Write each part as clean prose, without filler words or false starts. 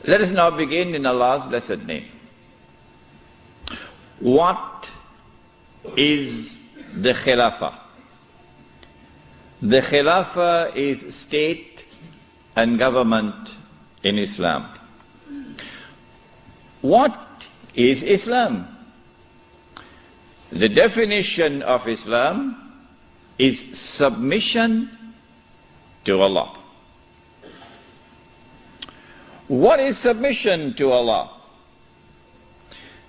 Let us now begin in Allah's blessed name. What is the Khilafah? The Khilafah is state and government in Islam. What is Islam? The definition of Islam is submission to Allah. What is submission to Allah?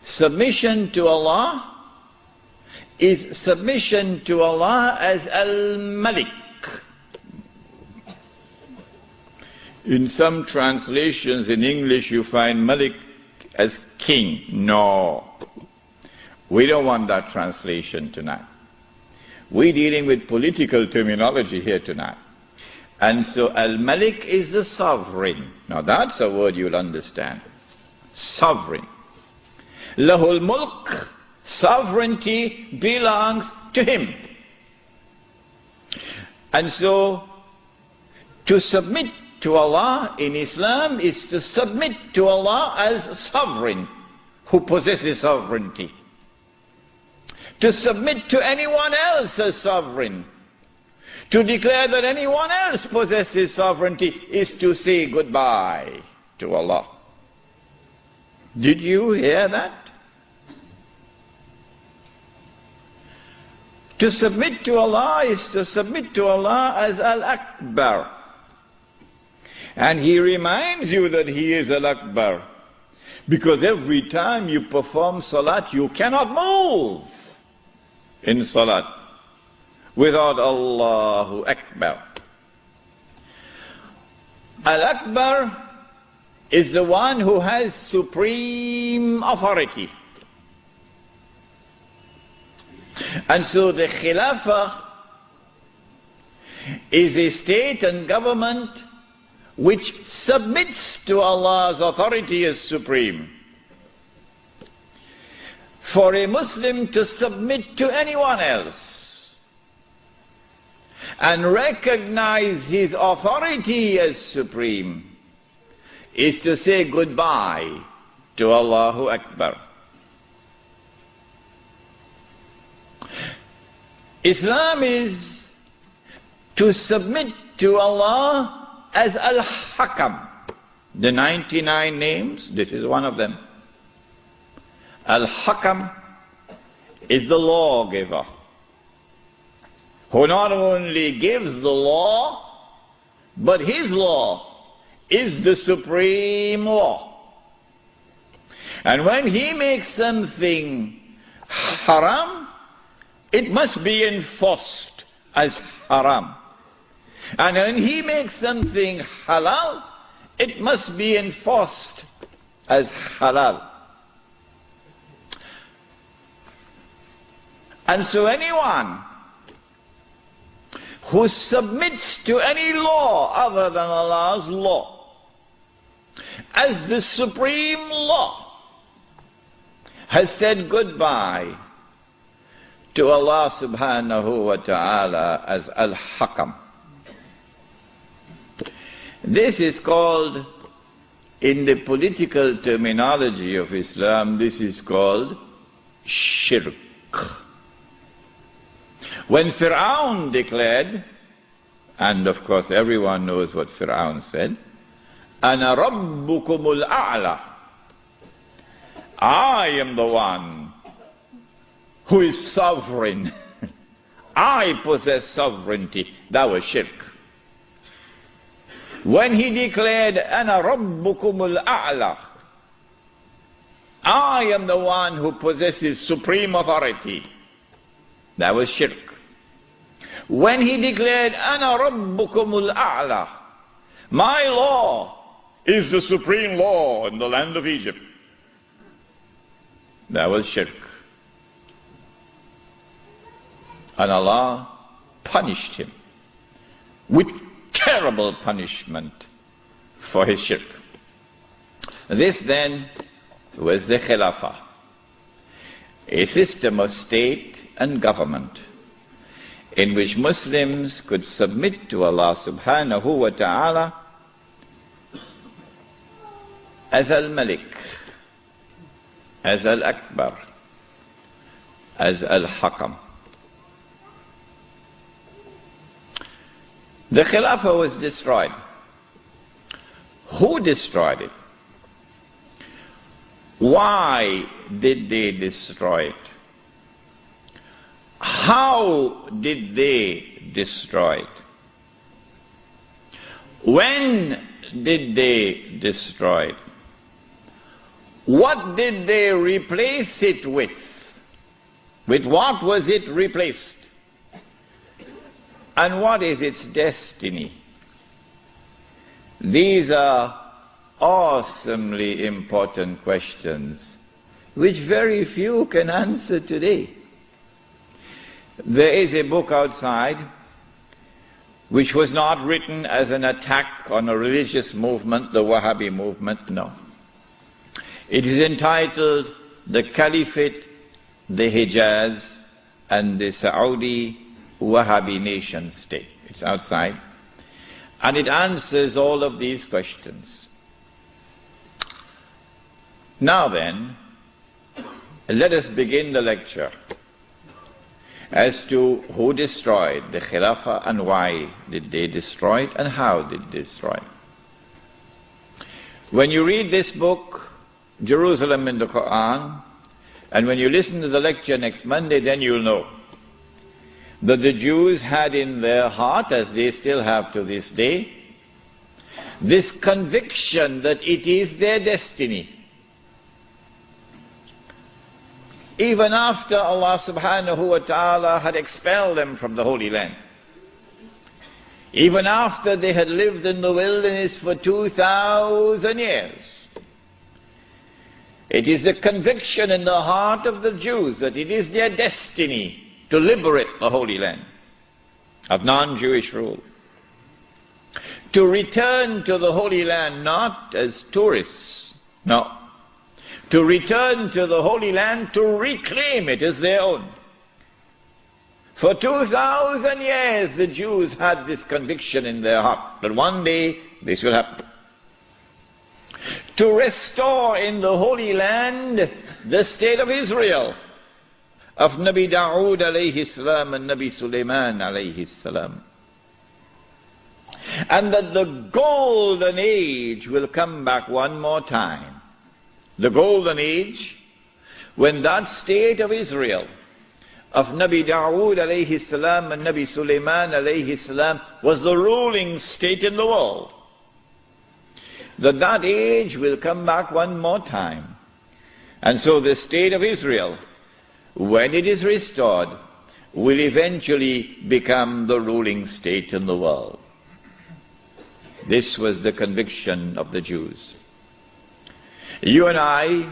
Submission to Allah is submission to Allah as Al-Malik. In some translations in English you find Malik as king. No. We don't want that translation tonight. We're dealing with political terminology here tonight. And so Al-Malik is the sovereign. Now that's a word you'll understand. Sovereign. Lahul Mulk, sovereignty belongs to him. And so to submit to Allah in Islam is to submit to Allah as sovereign who possesses sovereignty. To submit to anyone else as sovereign, to declare that anyone else possesses sovereignty, is to say goodbye to Allah. Did you hear that? To submit to Allah is to submit to Allah as Al-Akbar. And He reminds you that He is Al-Akbar. Because every time you perform salat, you cannot move in salat without Allahu Akbar. Al-Akbar is the one who has supreme authority. And so the Khilafah is a state and government which submits to Allah's authority as supreme. For a Muslim to submit to anyone else and recognize his authority as supreme is to say goodbye to Allahu Akbar. Islam is to submit to Allah as Al-Hakam. The 99 names, this is one of them. Al-Hakam is the lawgiver, who not only gives the law, but his law is the supreme law. And when he makes something haram, it must be enforced as haram. And when he makes something halal, it must be enforced as halal. And so anyone who submits to any law other than Allah's law as the supreme law has said goodbye to Allah subhanahu wa ta'ala as Al-Hakam. This is called, in the political terminology of Islam, this is called shirk. When Fir'aun declared, and of course everyone knows what Fir'aun said, Ana Rabbukumul A'la, I am the one who is sovereign. I possess sovereignty. That was shirk. When he declared, Ana Rabbukumul A'la, I am the one who possesses supreme authority, that was shirk. When he declared, Ana Rabbukumul A'la, my law is the supreme law in the land of Egypt, that was shirk. And Allah punished him with terrible punishment for his shirk. This then was the Khilafah, a system of state and government in which Muslims could submit to Allah subhanahu wa ta'ala as al-Malik, as al-Akbar, as al-Hakam. The Khilafah was destroyed. Who destroyed it? Why did they destroy it? How did they destroy it? When did they destroy it? What did they replace it with? With what was it replaced? And what is its destiny? These are awesomely important questions which very few can answer today. There is a book outside which was not written as an attack on a religious movement, the Wahhabi movement, no. It is entitled The Caliphate, the Hijaz, and the Saudi Wahhabi Nation State. It's outside. And it answers all of these questions. Now then, let us begin the lecture as to who destroyed the Khilafah and why did they destroy it and how did they destroy it. When you read this book, Jerusalem in the Quran, and when you listen to the lecture next Monday, then you'll know that the Jews had in their heart, as they still have to this day, this conviction that it is their destiny. Even after Allah subhanahu wa ta'ala had expelled them from the Holy Land, even after they had lived in the wilderness for 2,000 years, it is the conviction in the heart of the Jews that it is their destiny to liberate the Holy Land of non-Jewish rule, to return to the Holy Land not as tourists, no, to return to the Holy Land to reclaim it as their own. For 2,000 years the Jews had this conviction in their heart that one day this will happen. To restore in the Holy Land the state of Israel, of Nabi Dawood alayhi salam and Nabi Sulaiman alayhi salam. And that the golden age will come back one more time. The golden age when that state of Israel, of Nabi Dawood alayhi salam and Nabi Sulaiman alayhi salam, was the ruling state in the world. That age will come back one more time. And so the state of Israel, when it is restored, will eventually become the ruling state in the world. This was the conviction of the Jews. You and I,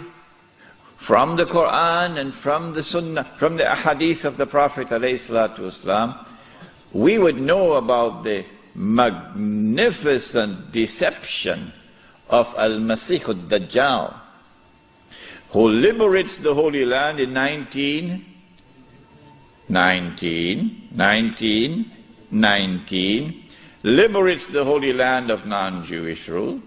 from the Quran and from the Sunnah, from the Ahadith of the Prophet ﷺ, we would know about the magnificent deception of Al-Masih al-Dajjal, who liberates the Holy Land in 1919, liberates the Holy Land of non-Jewish rule,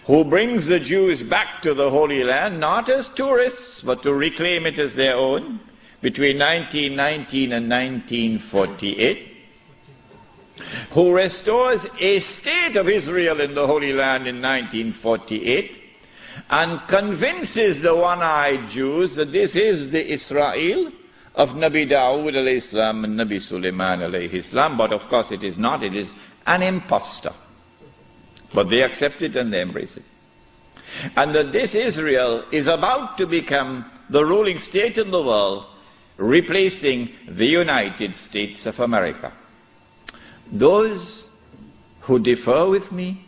who brings the Jews back to the Holy Land, not as tourists, but to reclaim it as their own, between 1919 and 1948, who restores a state of Israel in the Holy Land in 1948, and convinces the one-eyed Jews that this is the Israel of Nabi Dawood alayhi salam and Nabi Sulaiman alayhi salam, but of course it is not, it is an impostor. But they accept it and they embrace it. And that this Israel is about to become the ruling state in the world, replacing the United States of America. Those who differ with me,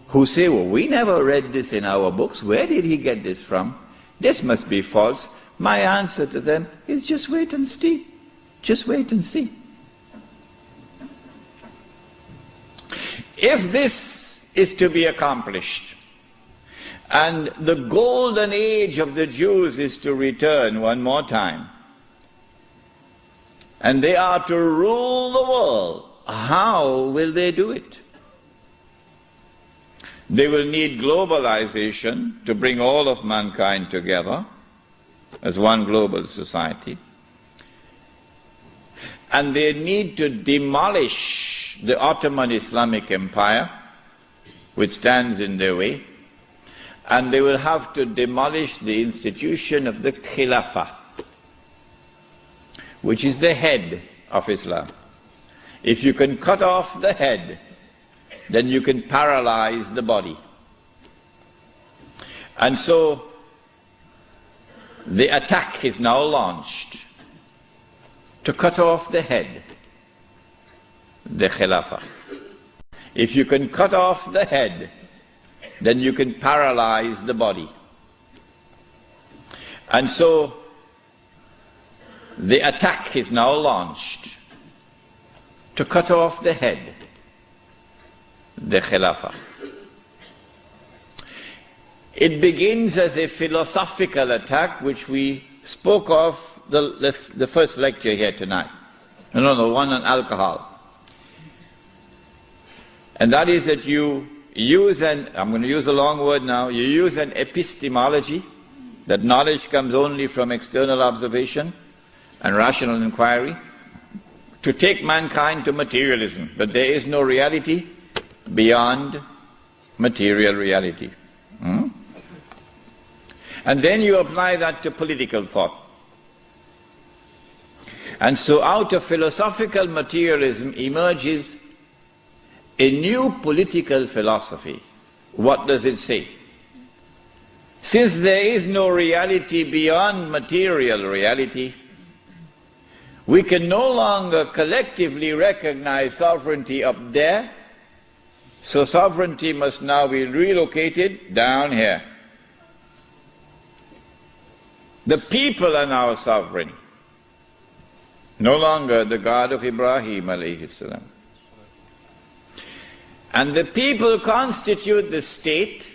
who say, well, we never read this in our books, where did he get this from? This must be false. My answer to them is just wait and see. Just wait and see. If this is to be accomplished, and the golden age of the Jews is to return one more time, and they are to rule the world, how will they do it? They will need globalization to bring all of mankind together as one global society. And they need to demolish the Ottoman Islamic Empire, which stands in their way. And they will have to demolish the institution of the Khilafah, which is the head of Islam. If you can cut off the head, then you can paralyze the body. And so the attack is now launched to cut off the head, the Khilafah. If you can cut off the head, then you can paralyze the body. And so the attack is now launched to cut off the head, the Khilafah. It begins as a philosophical attack, which we spoke of the first lecture here tonight. No, the one on alcohol. And that is that you use I'm going to use a long word now, you use an epistemology, that knowledge comes only from external observation and rational inquiry, to take mankind to materialism, that there is no reality beyond material reality. And then you apply that to political thought. And so out of philosophical materialism emerges a new political philosophy. What does it say? Since there is no reality beyond material reality, we can no longer collectively recognize sovereignty up there, so sovereignty must now be relocated down here. The people are now sovereign, no longer the God of Ibrahim alayhi salam. And the people constitute the state,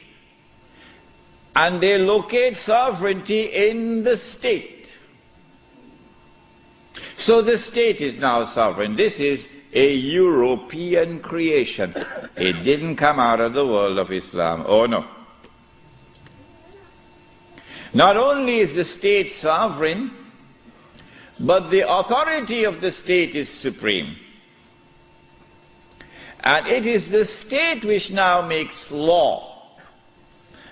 and they locate sovereignty in the state. So the state is now sovereign. This is a European creation. It didn't come out of the world of Islam. Oh no. Not only is the state sovereign, but the authority of the state is supreme. And it is the state which now makes law.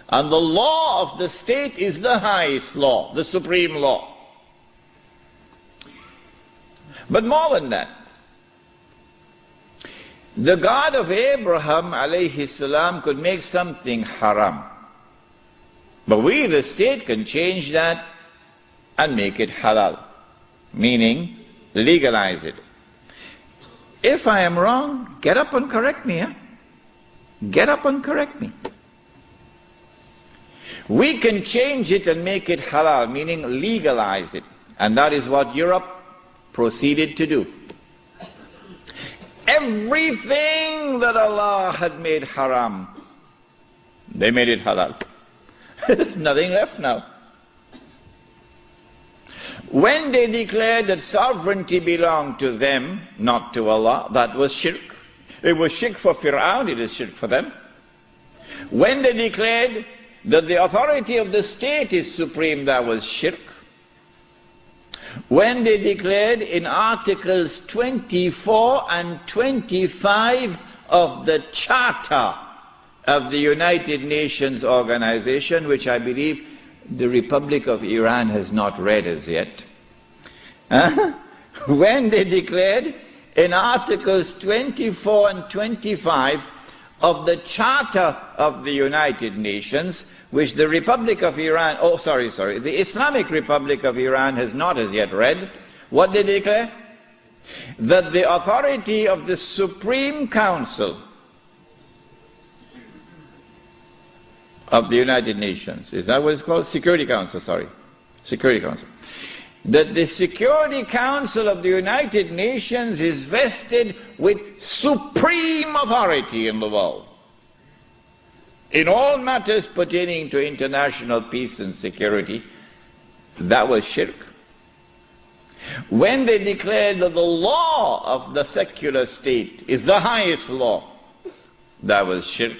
And the law of the state is the highest law, the supreme law. But more than that, the God of Abraham alayhi salam could make something haram. But we, the state, can change that and make it halal, meaning legalize it. If I am wrong, get up and correct me. Get up and correct me. We can change it and make it halal, meaning legalize it. And that is what Europe proceeded to do. Everything that Allah had made haram, they made it halal. There's nothing left now. When they declared that sovereignty belonged to them, not to Allah, that was shirk. It was shirk for Fir'aun, it is shirk for them. When they declared that the authority of the state is supreme, that was shirk. When they declared in Articles 24 and 25 of the Charter of the United Nations Organization, which I believe the Republic of Iran has not read as yet. When they declared in Articles 24 and 25 of the Charter of the United Nations, which the Republic of Iran, the Islamic Republic of Iran has not as yet read, what did they declare? That the authority of the Supreme Council of the United Nations, is that what it's called? Security Council, Security Council. That the Security Council of the United Nations is vested with supreme authority in the world, in all matters pertaining to international peace and security. That was shirk. When they declared that the law of the secular state is the highest law, that was shirk.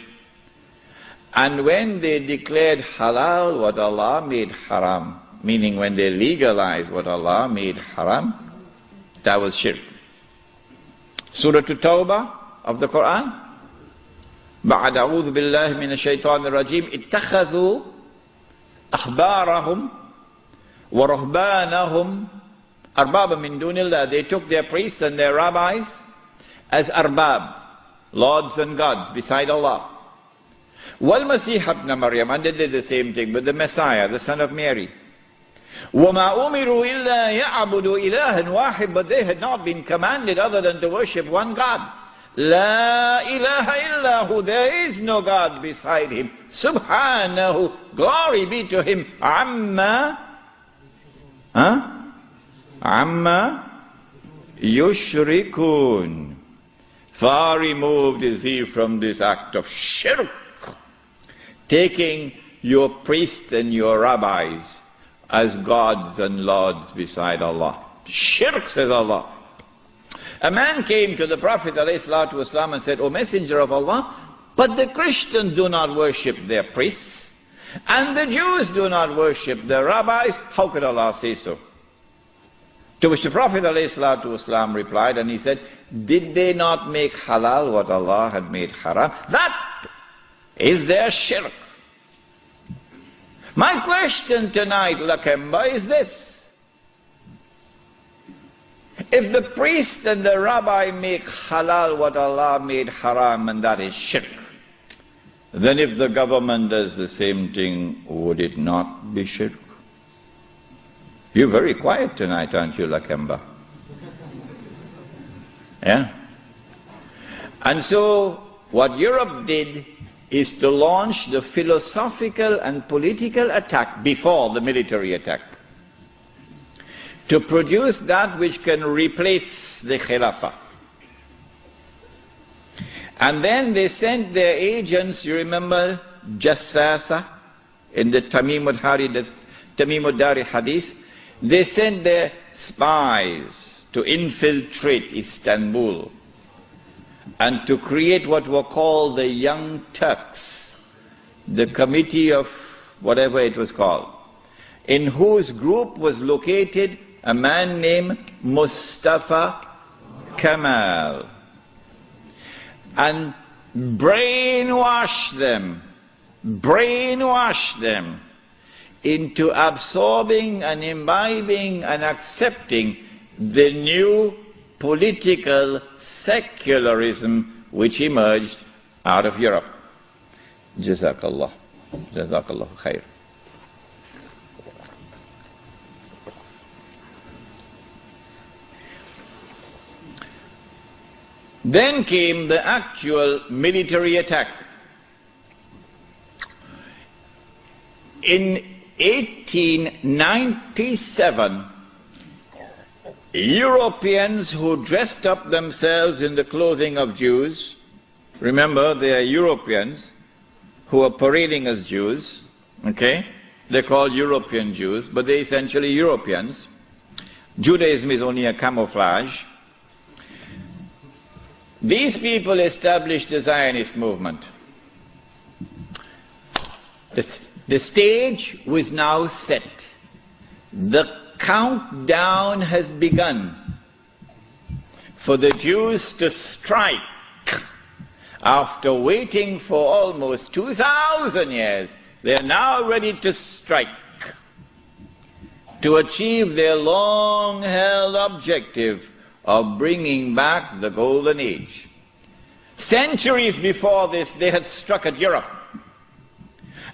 And when they declared halal what Allah made haram, meaning when they legalized what Allah made haram, that was shirk. Surah At-Tawbah of the Quran. بعد أعوذ بالله من الشيطان الرجيم اتخذوا أحبارهم ورهبانهم أربابا من دون الله. They took their priests and their rabbis as arbab, lords and gods beside Allah. وَالْمَسِيحَ ابْنَ مَرْيَمَ, and they did the same thing with the Messiah, the son of Mary. وَمَا أُمِرُوا إِلَّا يَعْبُدُوا إِلَهًا وَاحِدًا, but they had not been commanded other than to worship one God. La ilaha illahu, there is no God beside him. Subhanahu, glory be to him. Amma yushrikun. Far removed is he from this act of shirk, taking your priests and your rabbis as gods and lords beside Allah. Shirk, says Allah. A man came to the Prophet ﷺ and said, O Messenger of Allah, but the Christians do not worship their priests, and the Jews do not worship their rabbis. How could Allah say so? To which the Prophet ﷺ replied, and he said, did they not make halal what Allah had made haram? That is their shirk. My question tonight, Lakemba, is this. If the priest and the rabbi make halal what Allah made haram, and that is shirk, then if the government does the same thing, would it not be shirk? You're very quiet tonight, aren't you, Lakemba? Yeah? And so, what Europe did is to launch the philosophical and political attack before the military attack, to produce that which can replace the Khilafah. And then they sent their agents, you remember Jassasa in the Tamim Dari Hadith? They sent their spies to infiltrate Istanbul and to create what were called the Young Turks, the committee of whatever it was called, in whose group was located a man named Mustafa Kemal, and brainwash them into absorbing and imbibing and accepting the new political secularism which emerged out of Europe. Jazakallah. Jazakallah khair. Then came the actual military attack. In 1897, Europeans who dressed up themselves in the clothing of Jews, remember they are Europeans who are parading as Jews, okay? They're called European Jews, but they're essentially Europeans. Judaism is only a camouflage. These people established the Zionist movement. The stage was now set. The countdown has begun for the Jews to strike. After waiting for almost 2,000 years, they are now ready to strike to achieve their long-held objective of bringing back the Golden Age. Centuries before this, they had struck at Europe.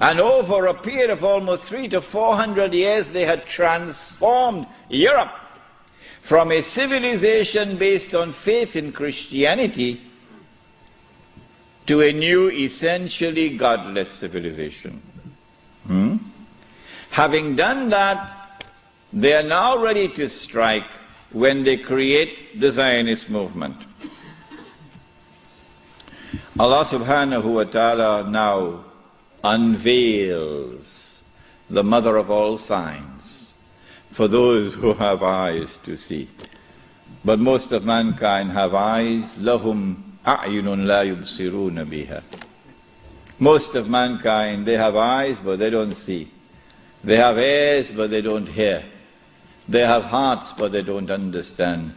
And over a period of almost 300 to 400 years, they had transformed Europe from a civilization based on faith in Christianity to a new, essentially godless civilization. Having done that, they are now ready to strike when they create the Zionist movement. Allah subhanahu wa ta'ala now unveils the mother of all signs for those who have eyes to see. But most of mankind have eyes, lahum a'yunun la yubsiruna biha. Most of mankind, they have eyes but they don't see. They have ears but they don't hear. They have hearts but they don't understand.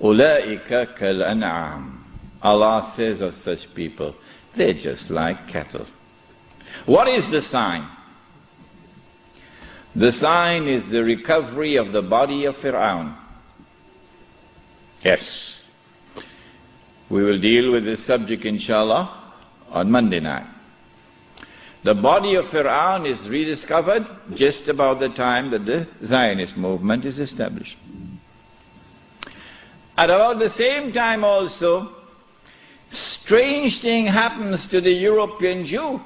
Ulaika kal an'am. Allah says of such people, they're just like cattle. What is the sign? The sign is the recovery of the body of Fir'aun. Yes. We will deal with this subject inshallah on Monday night. The body of Fir'aun is rediscovered just about the time that the Zionist movement is established. At about the same time also, strange thing happens to the European Jew.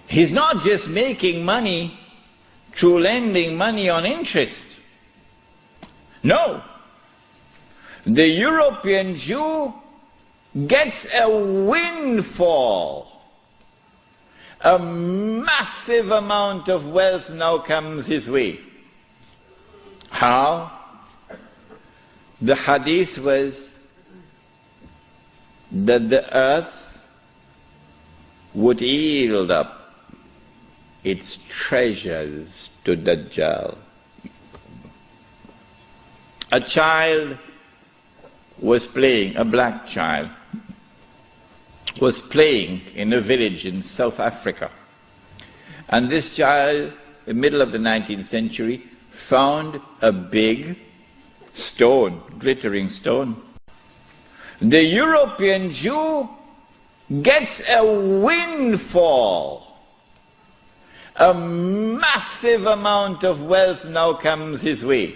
He's not just making money through lending money on interest. No. The European Jew gets a windfall. A massive amount of wealth now comes his way. How? The hadith was that the earth would yield up its treasures to Dajjal. A child was playing, a black child, was playing in a village in South Africa. And this child, in the middle of the 19th century, found a big stone, glittering stone. The European Jew gets a windfall. A massive amount of wealth now comes his way.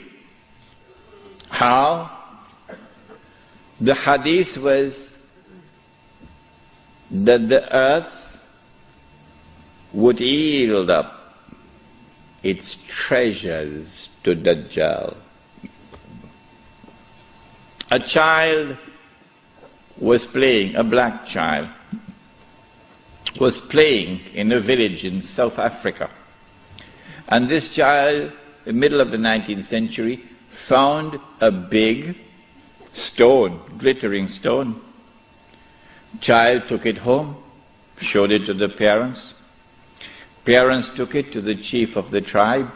How? The hadith was that the earth would yield up its treasures to Dajjal. A child was playing, a black child, was playing in a village in South Africa. And this child, in the middle of the 19th century, found a big stone, glittering stone. Child took it home, showed it to the parents. Parents took it to the chief of the tribe.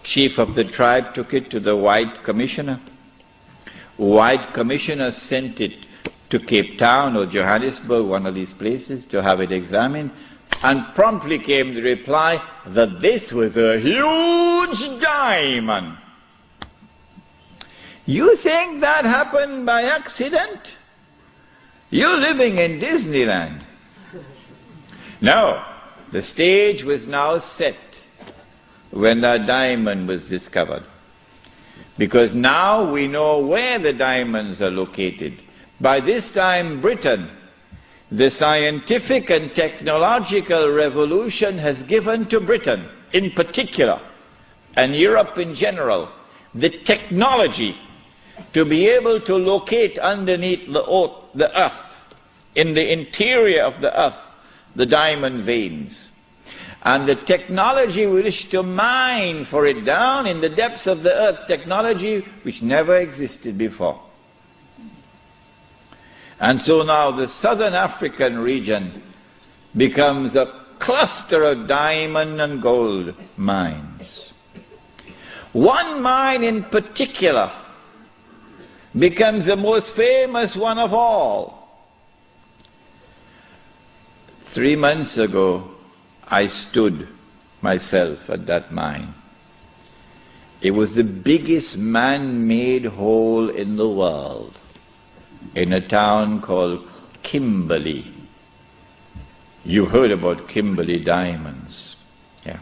Chief of the tribe took it to the white commissioner. White commissioner sent it to Cape Town or Johannesburg, one of these places, to have it examined, and promptly came the reply that this was a huge diamond. You think that happened by accident? You're living in Disneyland. No, the stage was now set when that diamond was discovered. Because now we know where the diamonds are located. By this time, Britain, the scientific and technological revolution has given to Britain in particular, and Europe in general, the technology to be able to locate underneath the earth, in the interior of the earth, the diamond veins. And the technology we wish to mine for it down in the depths of the earth, technology which never existed before. And so now the southern African region becomes a cluster of diamond and gold mines. One mine in particular becomes the most famous one of all. 3 months ago, I stood myself at that mine. It was the biggest man-made hole in the world, in a town called Kimberley. You heard about Kimberley diamonds. Yeah.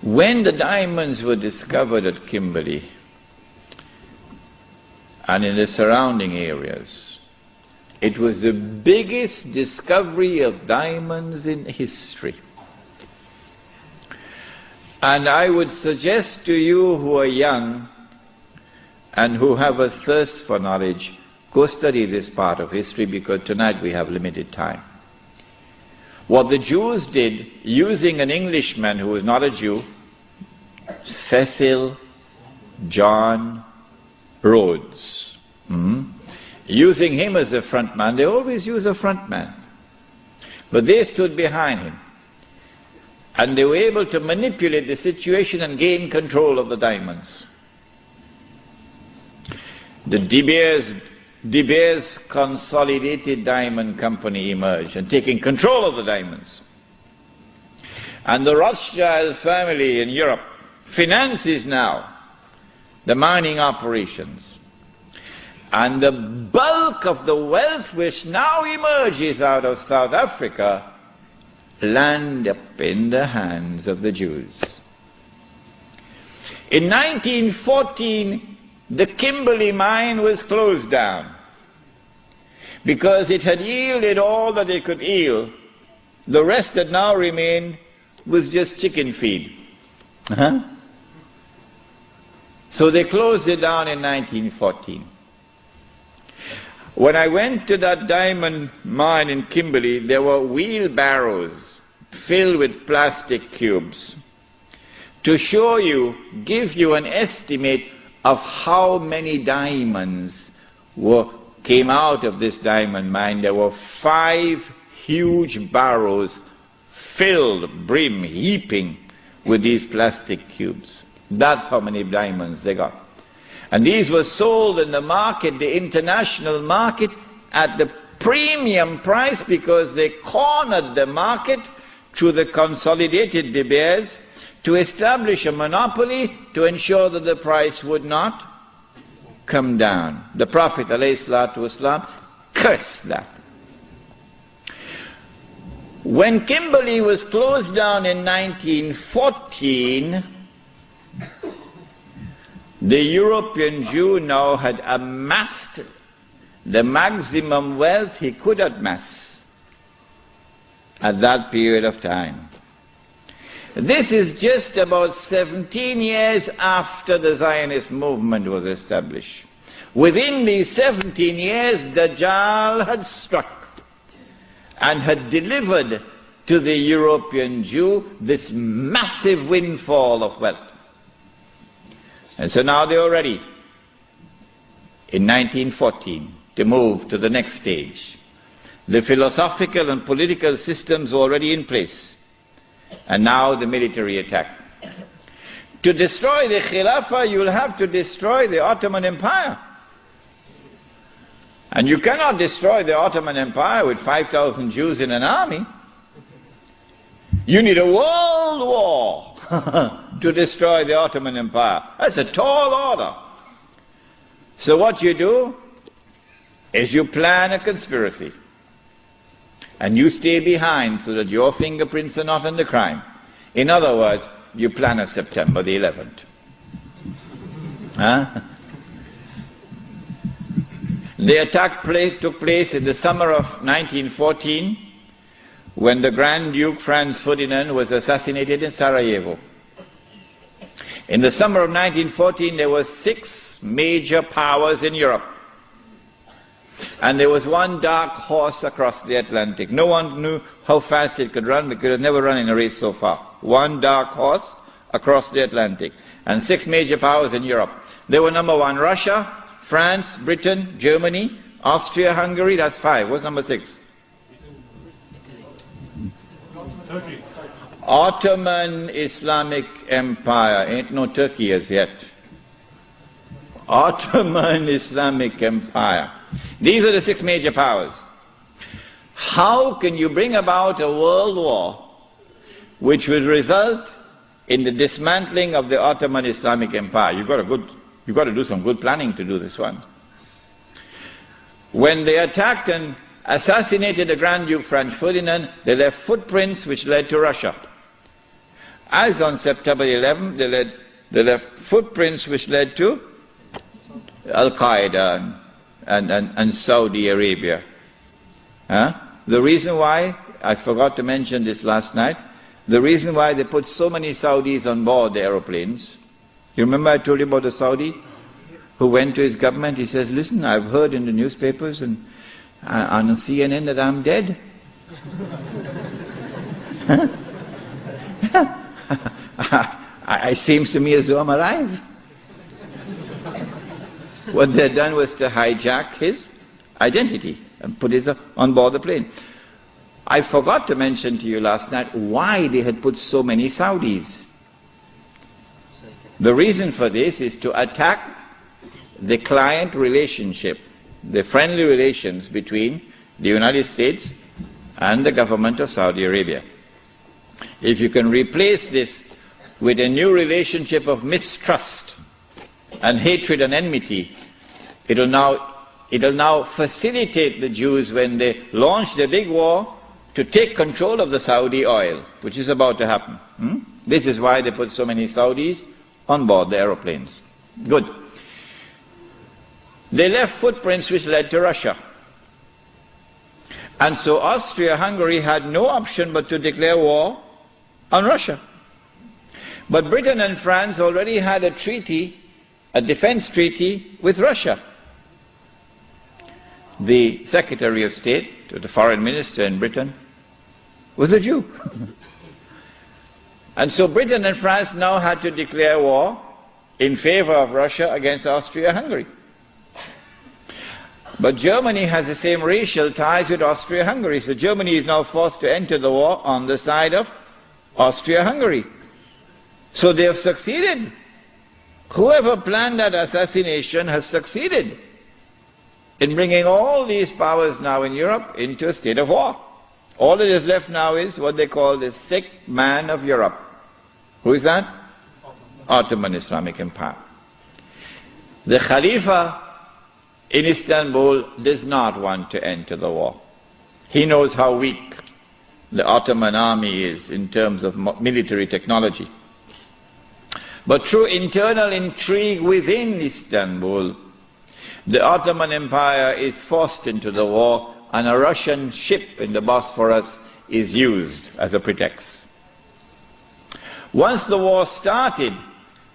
When the diamonds were discovered at Kimberley and in the surrounding areas, it was the biggest discovery of diamonds in history. And I would suggest to you who are young and who have a thirst for knowledge, go study this part of history, because tonight we have limited time. What the Jews did, using an Englishman who was not a Jew, Cecil John Rhodes. using him as a front man. They always use a front man. But they stood behind him. And they were able to manipulate the situation and gain control of the diamonds. The De Beers Consolidated Diamond Company emerged and taking control of the diamonds. And the Rothschild family in Europe finances now the mining operations. And the bulk of the wealth which now emerges out of South Africa land up in the hands of the Jews. In 1914, the Kimberley mine was closed down because it had yielded all that it could yield. The rest that now remained was just chicken feed. So they closed it down in 1914. When I went to that diamond mine in Kimberley, there were wheelbarrows filled with plastic cubes to show you, give you an estimate of how many diamonds came out of this diamond mine. There were 5 huge barrows filled, brim, heaping with these plastic cubes. That's how many diamonds they got. And these were sold in the market, the international market, at the premium price because they cornered the market through the consolidated De Beers to establish a monopoly to ensure that the price would not come down. The Prophet ﷺ cursed that. When Kimberley was closed down in 1914, the European Jew now had amassed the maximum wealth he could amass at that period of time. This is just about 17 years after the Zionist movement was established. Within these 17 years, Dajjal had struck and had delivered to the European Jew this massive windfall of wealth. And so now they are ready, in 1914, to move to the next stage. The philosophical and political systems already in place, and now the military attack. To destroy the Khilafah, you'll have to destroy the Ottoman Empire. And you cannot destroy the Ottoman Empire with 5,000 Jews in an army. You need a world war to destroy the Ottoman Empire. That's a tall order. So what you do is you plan a conspiracy. And you stay behind so that your fingerprints are not on the crime. In other words, you plan a September the 11th. The attack took place in the summer of 1914 when the Grand Duke Franz Ferdinand was assassinated in Sarajevo. In the summer of 1914 there were 6 major powers in Europe. And there was one dark horse across the Atlantic. No one knew how fast it could run because it had never run in a race so far. One dark horse across the Atlantic. And 6 major powers in Europe. They were number 1, Russia, France, Britain, Germany, Austria, Hungary. That's 5. What's number 6? Turkey. Ottoman Islamic Empire. Ain't no Turkey as yet. Ottoman Islamic Empire. These are the 6 major powers. How can you bring about a world war which will result in the dismantling of the Ottoman Islamic Empire? You've got to do some good planning to do this one. When they attacked and assassinated the Grand Duke Franz Ferdinand, they left footprints which led to Russia. As on September 11, they left footprints which led to Al-Qaeda and Saudi Arabia. The reason why, I forgot to mention this last night, the reason why they put so many Saudis on board the aeroplanes. You remember I told you about the Saudi who went to his government? He says, listen, I've heard in the newspapers and on CNN that I'm dead. It seems to me as though I'm alive. What they'd done was to hijack his identity and put it on board the plane. I forgot to mention to you last night why they had put so many Saudis. The reason for this is to attack the client relationship, the friendly relations between the United States and the government of Saudi Arabia. If you can replace this with a new relationship of mistrust and hatred and enmity, it'll now facilitate the Jews when they launch their big war to take control of the Saudi oil, which is about to happen. This is why they put so many Saudis on board the aeroplanes. Good. They left footprints which led to Russia. And so Austria-Hungary had no option but to declare war on Russia. But Britain and France already had a treaty, a defense treaty with Russia. The Secretary of State, or the Foreign Minister in Britain, was a Jew. And so Britain and France now had to declare war in favor of Russia against Austria-Hungary. But Germany has the same racial ties with Austria-Hungary, so Germany is now forced to enter the war on the side of Austria-Hungary. So they have succeeded. Whoever planned that assassination has succeeded in bringing all these powers now in Europe into a state of war. All that is left now is what they call the sick man of Europe. Who is that? Ottoman Islamic Empire. The Khalifa in Istanbul does not want to enter the war. He knows how weak the Ottoman army is in terms of military technology. But through internal intrigue within Istanbul, the Ottoman Empire is forced into the war, and a Russian ship in the Bosphorus is used as a pretext. Once the war started,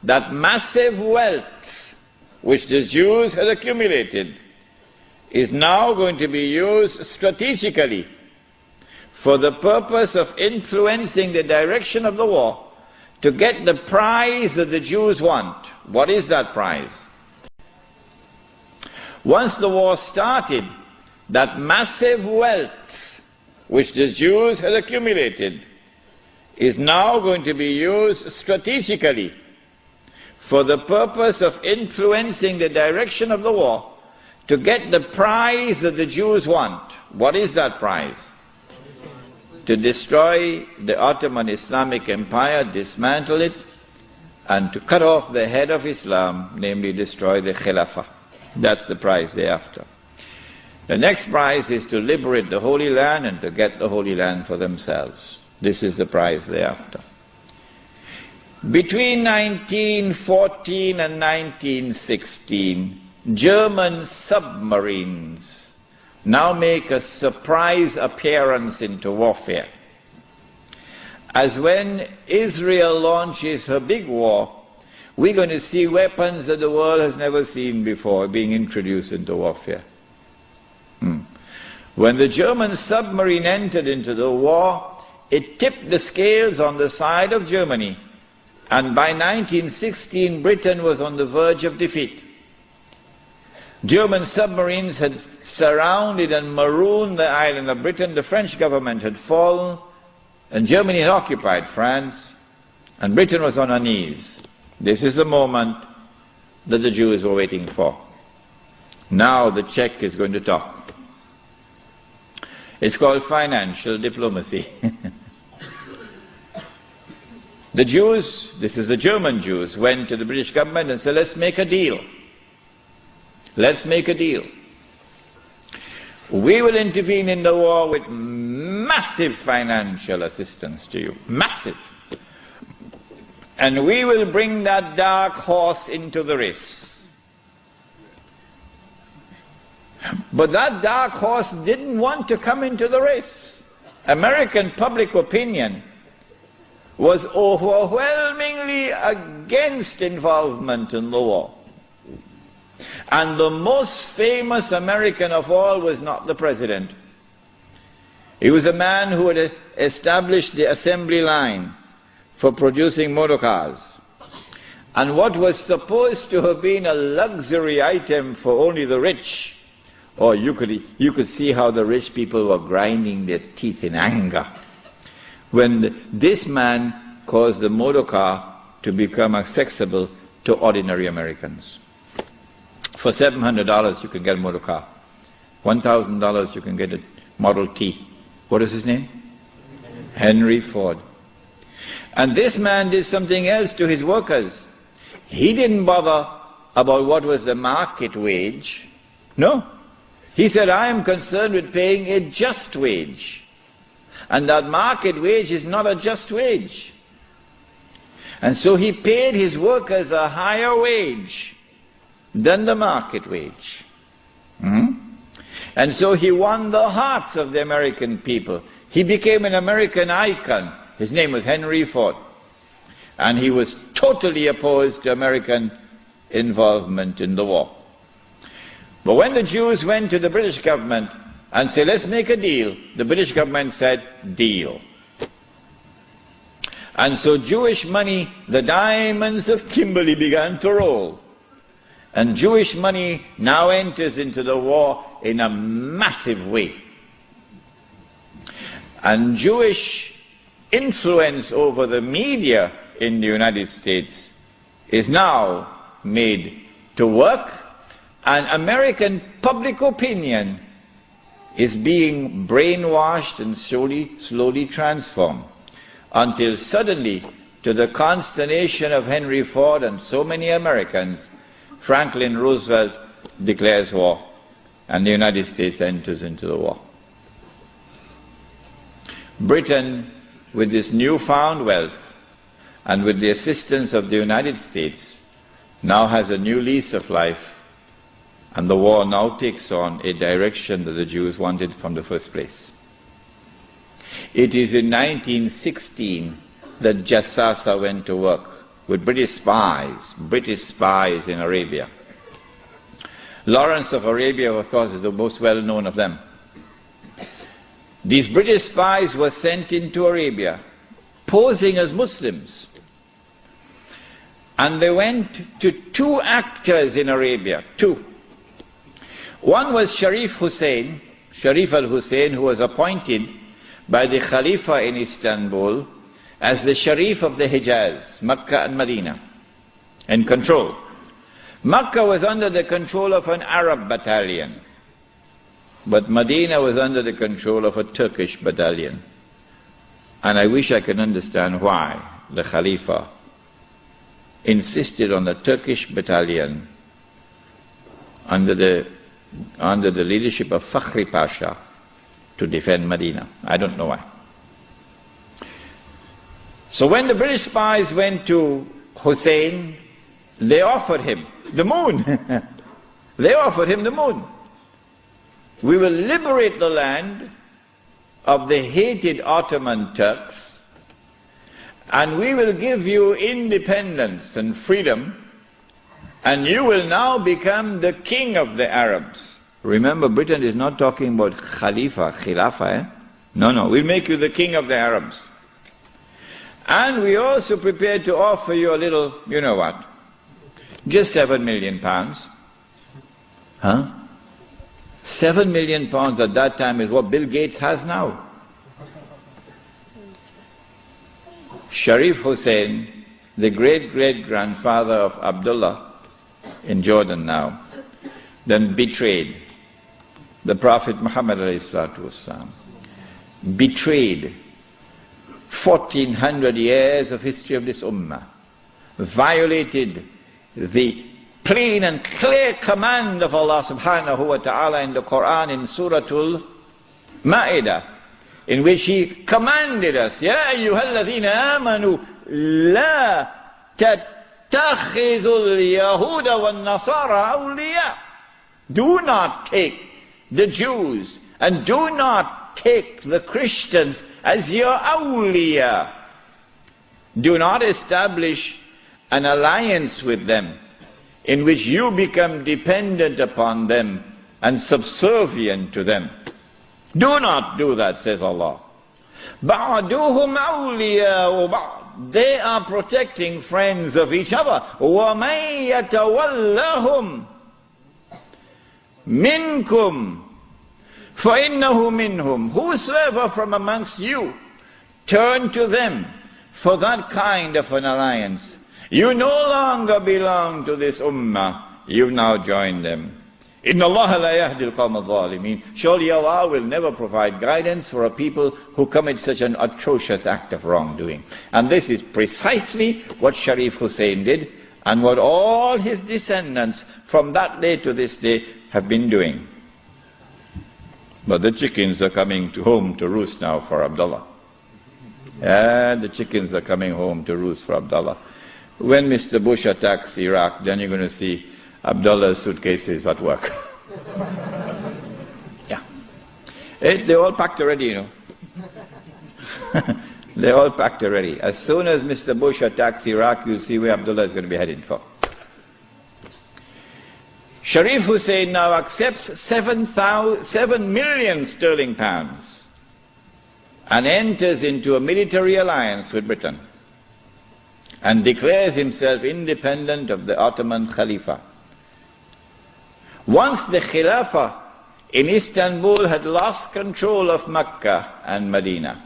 that massive wealth which the Jews had accumulated is now going to be used strategically for the purpose of influencing the direction of the war to get the prize that the Jews want. What is that prize? Once the war started, that massive wealth which the Jews had accumulated is now going to be used strategically for the purpose of influencing the direction of the war to get the prize that the Jews want. What is that prize? To destroy the Ottoman Islamic Empire, dismantle it, and to cut off the head of Islam, namely destroy the Khilafah. That's the prize they're after. The next prize is to liberate the Holy Land and to get the Holy Land for themselves. This is the prize they're after. Between 1914 and 1916, German submarines now make a surprise appearance into warfare. As when Israel launches her big war, we're going to see weapons that the world has never seen before being introduced into warfare. When the German submarine entered into the war, it tipped the scales on the side of Germany, and by 1916 Britain was on the verge of defeat. German submarines had surrounded and marooned the island of Britain. The French government had fallen, and Germany had occupied France, and Britain was on her knees. This is the moment that the Jews were waiting for. Now the Czech is going to talk. It's called financial diplomacy. The Jews, this is the German Jews, went to the British government and said, let's make a deal. Let's make a deal. We will intervene in the war with massive financial assistance to you. Massive. And we will bring that dark horse into the race. But that dark horse didn't want to come into the race. American public opinion was overwhelmingly against involvement in the war. And the most famous American of all was not the president. He was a man who had established the assembly line for producing motor cars. And what was supposed to have been a luxury item for only the rich Oh, you could see how the rich people were grinding their teeth in anger when this man caused the motor car to become accessible to ordinary Americans. For $700 you can get a motor car. $1,000 you can get a Model T. What is his name? Henry Ford. And this man did something else to his workers. He didn't bother about what was the market wage. No. He said, I am concerned with paying a just wage. And that market wage is not a just wage. And so he paid his workers a higher wage than the market wage. And so he won the hearts of the American people. He became an American icon. His name was Henry Ford. And he was totally opposed to American involvement in the war. But when the Jews went to the British government and said, let's make a deal, the British government said, deal. And so Jewish money, the diamonds of Kimberley, began to roll. And Jewish money now enters into the war in a massive way. And Jewish influence over the media in the United States is now made to work, and American public opinion is being brainwashed and slowly transformed, until suddenly, to the consternation of Henry Ford and so many Americans, Franklin Roosevelt declares war, and the United States enters into the war. Britain, with this newfound wealth, and with the assistance of the United States, now has a new lease of life, and the war now takes on a direction that the Jews wanted from the first place. It is in 1916 that Jassasa went to work with British spies in Arabia. Lawrence of Arabia, of course, is the most well-known of them. These British spies were sent into Arabia, posing as Muslims. And they went to two actors in Arabia, two. One was Sharif al-Hussein, who was appointed by the Khalifa in Istanbul as the Sharif of the Hijaz, Makkah and Medina, in control. Makkah was under the control of an Arab battalion, but Medina was under the control of a Turkish battalion. And I wish I could understand why the Khalifa insisted on the Turkish battalion under the leadership of Fakhri Pasha to defend Medina. I don't know why. So when the British spies went to Hosein, they offered him the moon. They offered him the moon. We will liberate the land of the hated Ottoman Turks, and we will give you independence and freedom, and you will now become the king of the Arabs. Remember, Britain is not talking about Khilafah. No, we'll make you the king of the Arabs. And we also prepared to offer you a little, you know what, just £7 million. Huh? £7 million at that time is what Bill Gates has now. Sharif Hussein, the great-great-grandfather of Abdullah in Jordan now, then betrayed the Prophet Muhammad ﷺ, betrayed 1400 years of history of this ummah, violated the plain and clear command of Allah subhanahu wa ta'ala in the Quran in Suratul Ma'idah, in which He commanded us, Ya ayyuhalladhina amanu la tattakhizul yahuda wan nasara awliya. Do not take the Jews and do not take the Christians as your awliya. Do not establish an alliance with them in which you become dependent upon them and subservient to them. Do not do that, says Allah. بَعْدُهُمْ أَوْلِيَاءُ بَعْضٍ. They are protecting friends of each other. وَمَنْ يَتَوَلَّهُمْ minkum فَإِنَّهُ مِنْهُمْ. Whosoever from amongst you turn to them for that kind of an alliance, you no longer belong to this ummah, you've now joined them. إِنَّ اللَّهَ لَا يَهْدِي الْقَوْمَ الظَّالِمِينَ. Surely Allah will never provide guidance for a people who commit such an atrocious act of wrongdoing. And this is precisely what Sharif Hosein did, and what all his descendants from that day to this day have been doing. But the chickens are coming home to roost now for Abdullah. And the chickens are coming home to roost for Abdullah. When Mr. Bush attacks Iraq, then you're going to see Abdullah's suitcases at work. Yeah. They're all packed already, you know. They're all packed already. As soon as Mr. Bush attacks Iraq, you'll see where Abdullah is going to be headed for. Sharif Hosein now accepts 7 million sterling pounds and enters into a military alliance with Britain and declares himself independent of the Ottoman Khalifa. Once the Khilafah in Istanbul had lost control of Mecca and Medina,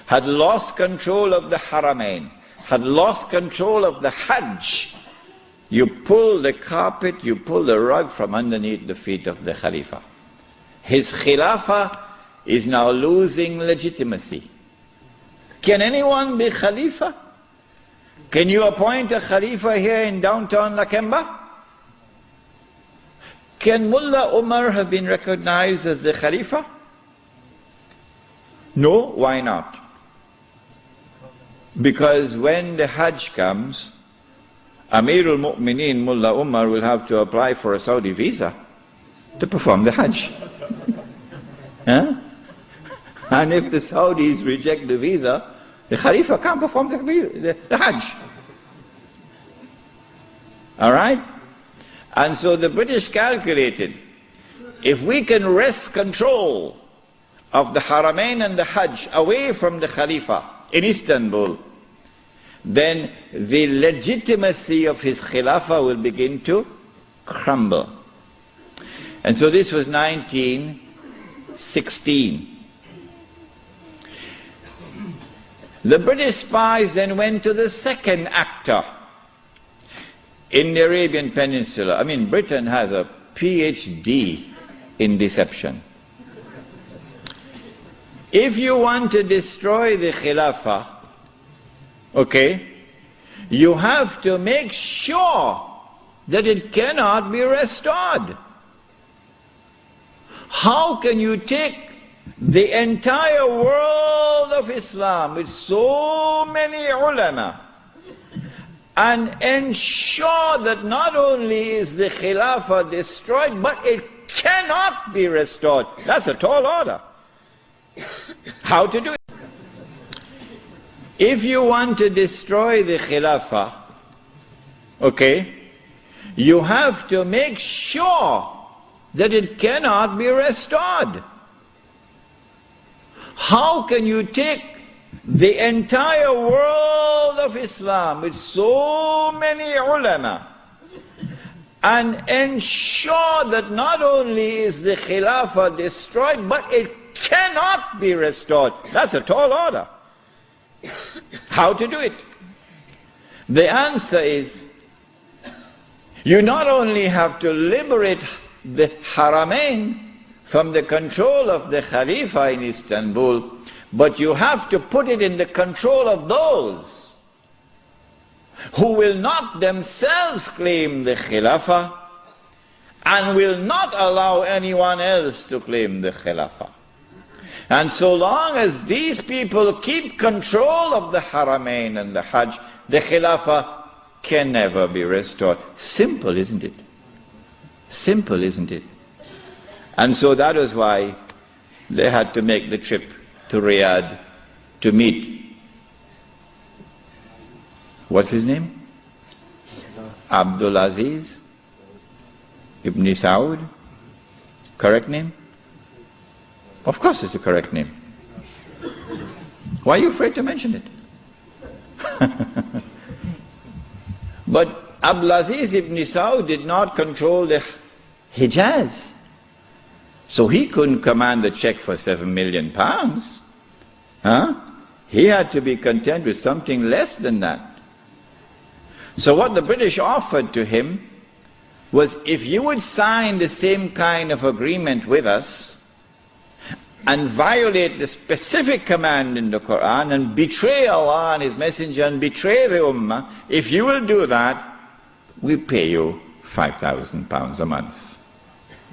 had lost control of the Haramain, had lost control of the Hajj, you pull the carpet, you pull the rug from underneath the feet of the Khalifa. His Khilafah is now losing legitimacy. Can anyone be Khalifa? Can you appoint a Khalifa here in downtown Lakemba? Can Mullah Umar have been recognized as the Khalifa? No, why not? Because when the Hajj comes, Amirul Mu'mineen Mullah Umar will have to apply for a Saudi visa to perform the Hajj. Huh? And if the Saudis reject the visa, the Khalifa can't perform the Hajj. Alright? And so the British calculated, if we can wrest control of the Haramain and the Hajj away from the Khalifa in Istanbul, then the legitimacy of his Khilafah will begin to crumble. And so this was 1916. The British spies then went to the second actor in the Arabian Peninsula. I mean, Britain has a PhD in deception. If you want to destroy the Khilafah, okay, you have to make sure that it cannot be restored. How can you take the entire world of Islam with so many ulama and ensure that not only is the Khilafah destroyed, but it cannot be restored? That's a tall order. How to do it? If you want to destroy the Khilafah, okay, you have to make sure that it cannot be restored. How can you take the entire world of Islam with so many ulama and ensure that not only is the Khilafah destroyed, but it cannot be restored? That's a tall order. How to do it? The answer is, you not only have to liberate the Haramain from the control of the Khalifa in Istanbul, but you have to put it in the control of those who will not themselves claim the Khilafah and will not allow anyone else to claim the Khilafah. And so long as these people keep control of the Haramain and the Hajj, the Khilafah can never be restored. Simple, isn't it? Simple, isn't it? And so that is why they had to make the trip to Riyadh to meet, what's his name? Abdul Aziz Ibn Saud. Correct name? Of course it's the correct name. Why are you afraid to mention it? But Abdul Aziz Ibn Saud did not control the Hijaz. So he couldn't command a check for £7 million. Huh? He had to be content with something less than that. So what the British offered to him was, if you would sign the same kind of agreement with us and violate the specific command in the Quran and betray Allah and His Messenger and betray the Ummah, if you will do that, we pay you £5,000 a month.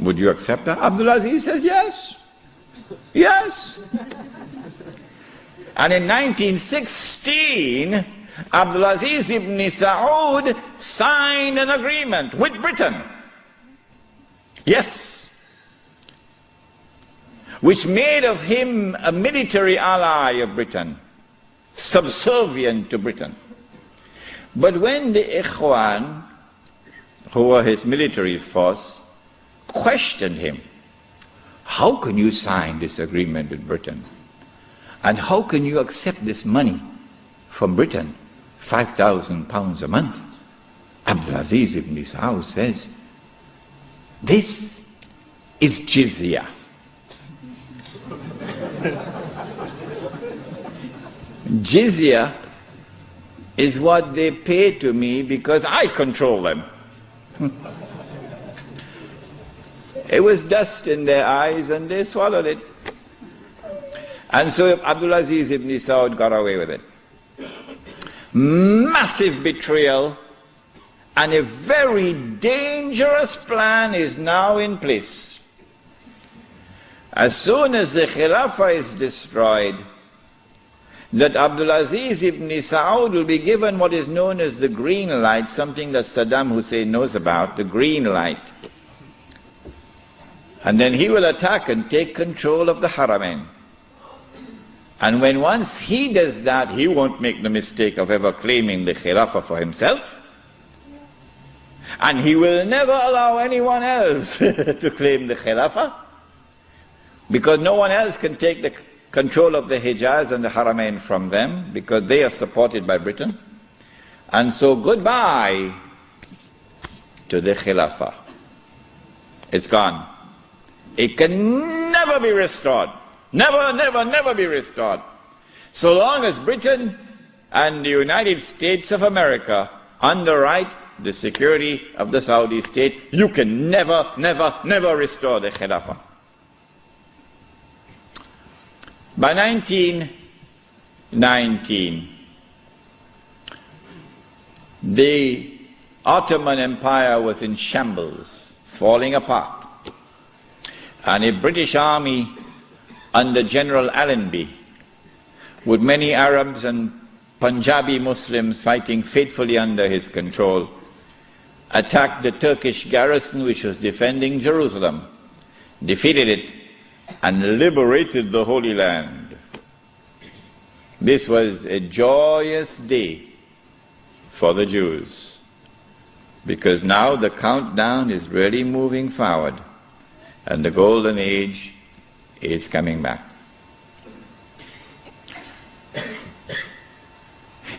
Would you accept that? Abdul Aziz says yes. Yes. And in 1916, Abdul Aziz ibn Saud signed an agreement with Britain. Yes. Which made of him a military ally of Britain, subservient to Britain. But when the Ikhwan, who were his military force, questioned him, how can you sign this agreement with Britain? And how can you accept this money from Britain, £5,000 a month? Abdul Aziz ibn Saud says, this is jizya. Jizya is what they pay to me because I control them. It was dust in their eyes and they swallowed it. And so Abdul Aziz ibn Saud got away with it. Massive betrayal, and a very dangerous plan is now in place. As soon as the Khilafah is destroyed, that Abdul Aziz ibn Saud will be given what is known as the green light, something that Saddam Hussein knows about, the green light. And then he will attack and take control of the Haramain. And when once he does that, he won't make the mistake of ever claiming the Khilafah for himself. And he will never allow anyone else to claim the Khilafah, because no one else can take the control of the Hijaz and the Haramain from them, because they are supported by Britain. And so goodbye to the Khilafah. It's gone. It can never be restored. Never, never, never be restored. So long as Britain and the United States of America underwrite the security of the Saudi state, you can never, never, never restore the Khilafah. By 1919, the Ottoman Empire was in shambles, falling apart. And a British army under General Allenby, with many Arabs and Punjabi Muslims fighting faithfully under his control, attacked the Turkish garrison which was defending Jerusalem, defeated it, and liberated the Holy Land. This was a joyous day for the Jews, because now the countdown is really moving forward, and the golden age is coming back.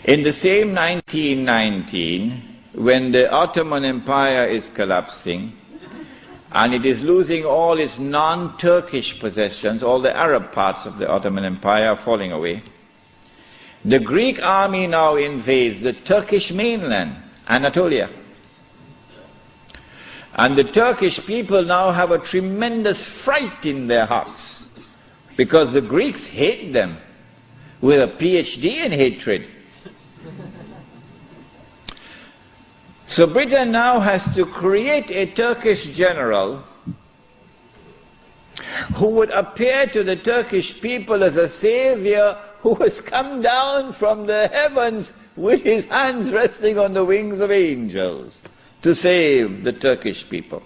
In the same 1919, when the Ottoman Empire is collapsing, and it is losing all its non-Turkish possessions, all the Arab parts of the Ottoman Empire are falling away, the Greek army now invades the Turkish mainland, Anatolia. And the Turkish people now have a tremendous fright in their hearts, because the Greeks hate them with a PhD in hatred. So Britain now has to create a Turkish general who would appear to the Turkish people as a savior who has come down from the heavens with his hands resting on the wings of angels to save the Turkish people.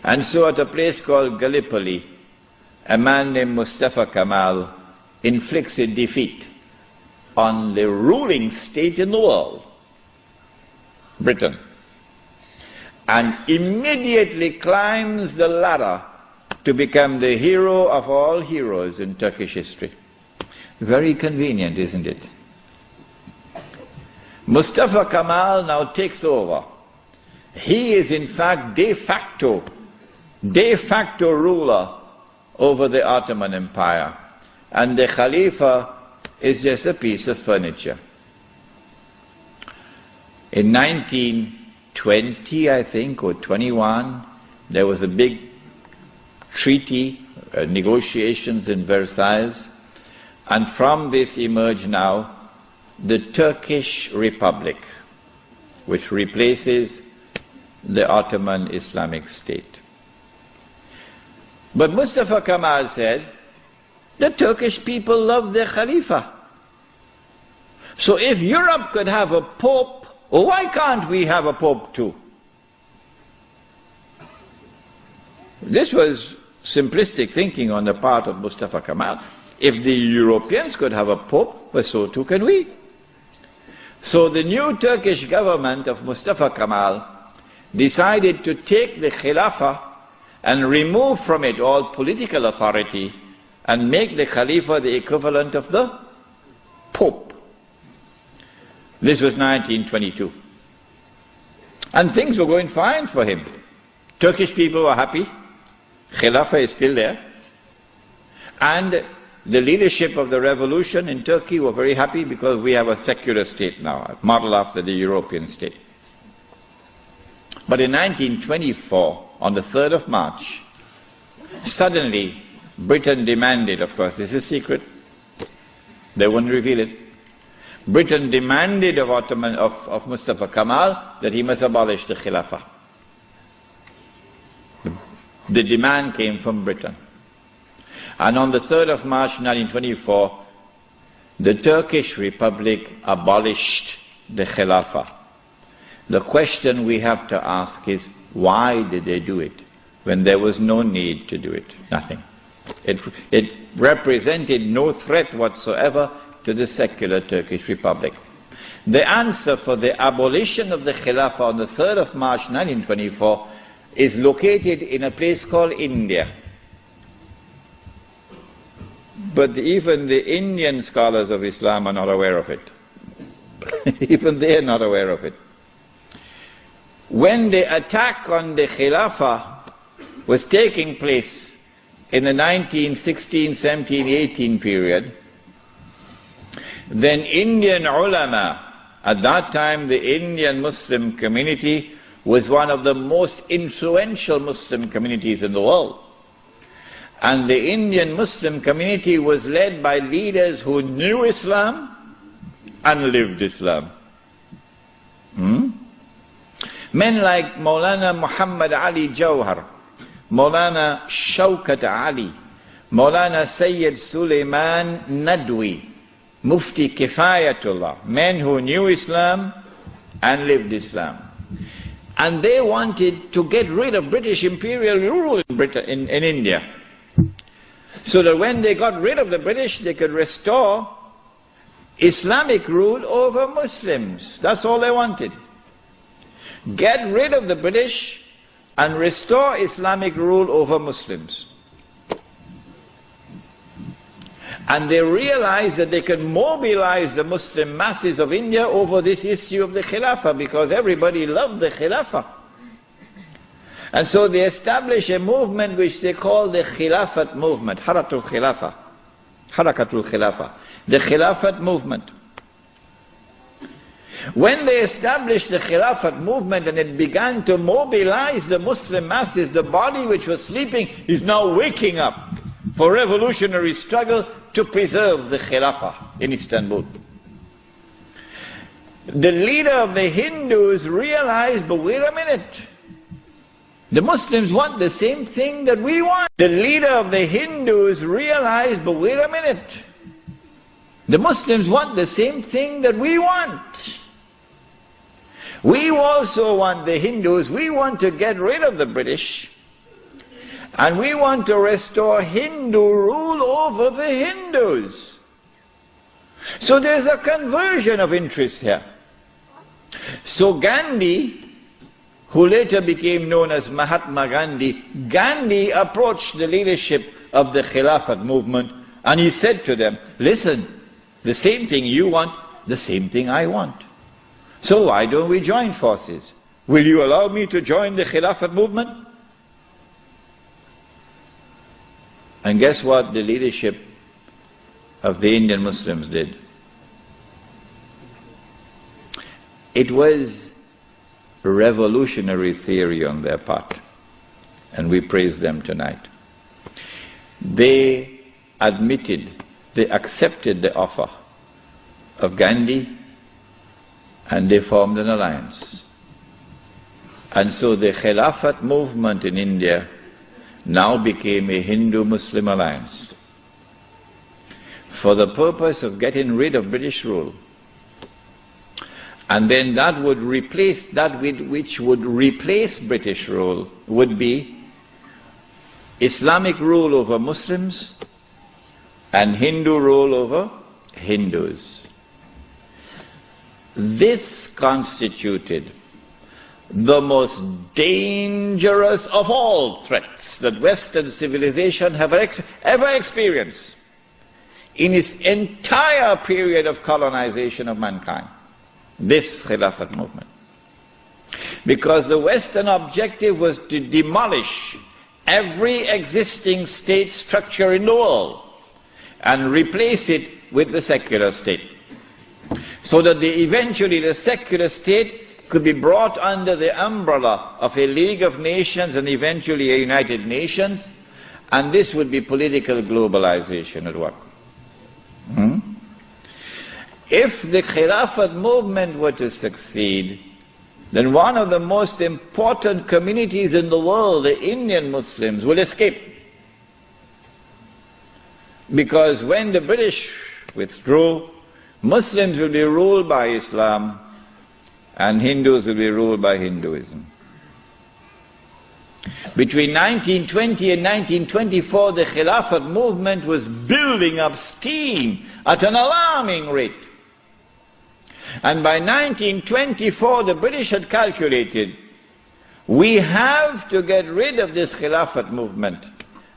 And so at a place called Gallipoli, a man named Mustafa Kemal inflicts a defeat on the ruling state in the world, Britain, and immediately climbs the ladder to become the hero of all heroes in Turkish history. Very convenient, isn't it? Mustafa Kemal now takes over. He is in fact de facto de facto ruler over the Ottoman Empire. And the Khalifa is just a piece of furniture. In 1920, I think, or 21, there was a big treaty, negotiations in Versailles, and from this emerged now the Turkish Republic, which replaces the Ottoman Islamic State. But Mustafa Kemal said, the Turkish people love their Khalifa. So if Europe could have a pope, why can't we have a pope too? This was simplistic thinking on the part of Mustafa Kemal. If the Europeans could have a pope, well, so too can we. So the new Turkish government of Mustafa Kemal decided to take the Khilafah and remove from it all political authority and make the Khalifa the equivalent of the Pope. This was 1922. And things were going fine for him. Turkish people were happy. Khilafah is still there. And the leadership of the revolution in Turkey were very happy because we have a secular state now, modeled after the European state. But in 1924, on the 3rd of March, suddenly Britain demanded, of course this is secret, they wouldn't reveal it, Britain demanded of Mustafa Kemal that he must abolish the Khilafah. The demand came from Britain. And on the 3rd of March 1924, the Turkish Republic abolished the Khilafah. The question we have to ask is, why did they do it when there was no need to do it? Nothing. It represented no threat whatsoever to the secular Turkish Republic. The answer for the abolition of the Khilafah on the 3rd of March 1924 is located in a place called India. But even the Indian scholars of Islam are not aware of it. Even they are not aware of it. When the attack on the Khilafah was taking place in the 1916, 17, 18 period, then Indian ulama, at that time the Indian Muslim community was one of the most influential Muslim communities in the world. And the Indian Muslim community was led by leaders who knew Islam and lived Islam. Men like Maulana Muhammad Ali Jawhar, Maulana Shaukat Ali, Maulana Sayyid Sulaiman Nadwi, Mufti Kifayatullah, men who knew Islam and lived Islam. And they wanted to get rid of British imperial rule in India. So that when they got rid of the British, they could restore Islamic rule over Muslims. That's all they wanted. Get rid of the British and restore Islamic rule over Muslims. And they realized that they could mobilize the Muslim masses of India over this issue of the Khilafah, because everybody loved the Khilafah. And so they established a movement which they call the Khilafat movement, Harakatul Khilafah, the Khilafat movement. When they established the Khilafat movement and it began to mobilize the Muslim masses, the body which was sleeping is now waking up for revolutionary struggle to preserve the Khilafah in Istanbul. The leader of the Hindus realized, but wait a minute, the Muslims want the same thing that we want. The leader of the Hindus realized, but wait a minute, the Muslims want the same thing that we want. We also want, the Hindus, we want to get rid of the British, and we want to restore Hindu rule over the Hindus. So there's a conversion of interest here. So Gandhi, who later became known as Mahatma Gandhi, Gandhi approached the leadership of the Khilafat movement and he said to them, listen, the same thing you want, the same thing I want. So why don't we join forces? Will you allow me to join the Khilafat movement? And guess what the leadership of the Indian Muslims did? It was a revolutionary theory on their part, and we praise them tonight. They admitted, they accepted the offer of Gandhi, and they formed an alliance. And so the Khilafat movement in India now became a Hindu-Muslim alliance for the purpose of getting rid of British rule. And then that would replace, that which would replace British rule would be Islamic rule over Muslims and Hindu rule over Hindus. This constituted the most dangerous of all threats that Western civilization have ever experienced in its entire period of colonization of mankind. This Khilafat movement. Because the Western objective was to demolish every existing state structure in the world and replace it with the secular state. So that eventually the secular state could be brought under the umbrella of a League of Nations and eventually a United Nations, and this would be political globalization at work. If the Khilafat movement were to succeed, then one of the most important communities in the world, the Indian Muslims, will escape. Because when the British withdrew, Muslims will be ruled by Islam and Hindus will be ruled by Hinduism. Between 1920 and 1924, the Khilafat movement was building up steam at an alarming rate. And by 1924, the British had calculated, we have to get rid of this Khilafat movement.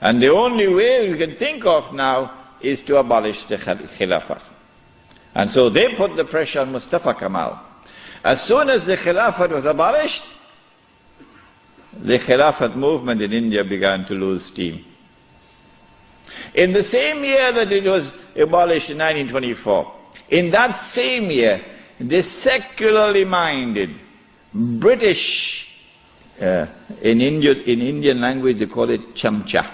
And the only way we can think of now is to abolish the Khilafat. And so they put the pressure on Mustafa Kemal. As soon as the Khilafat was abolished, the Khilafat movement in India began to lose steam. In the same year that it was abolished in 1924, in that same year, the secularly minded British, in Indian language they call it chamcha,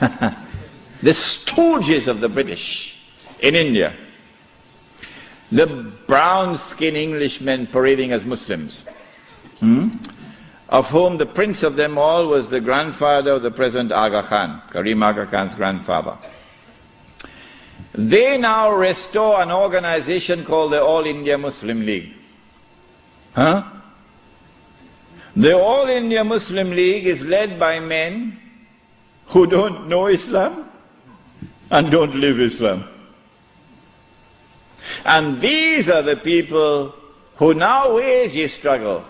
the stooges of the British in India, the brown-skinned Englishmen parading as Muslims, of whom the prince of them all was the grandfather of the present Aga Khan, Karim Aga Khan's grandfather. They now restore an organization called the All India Muslim League. The All India Muslim League is led by men who don't know Islam and don't live Islam. And these are the people who now wage a struggle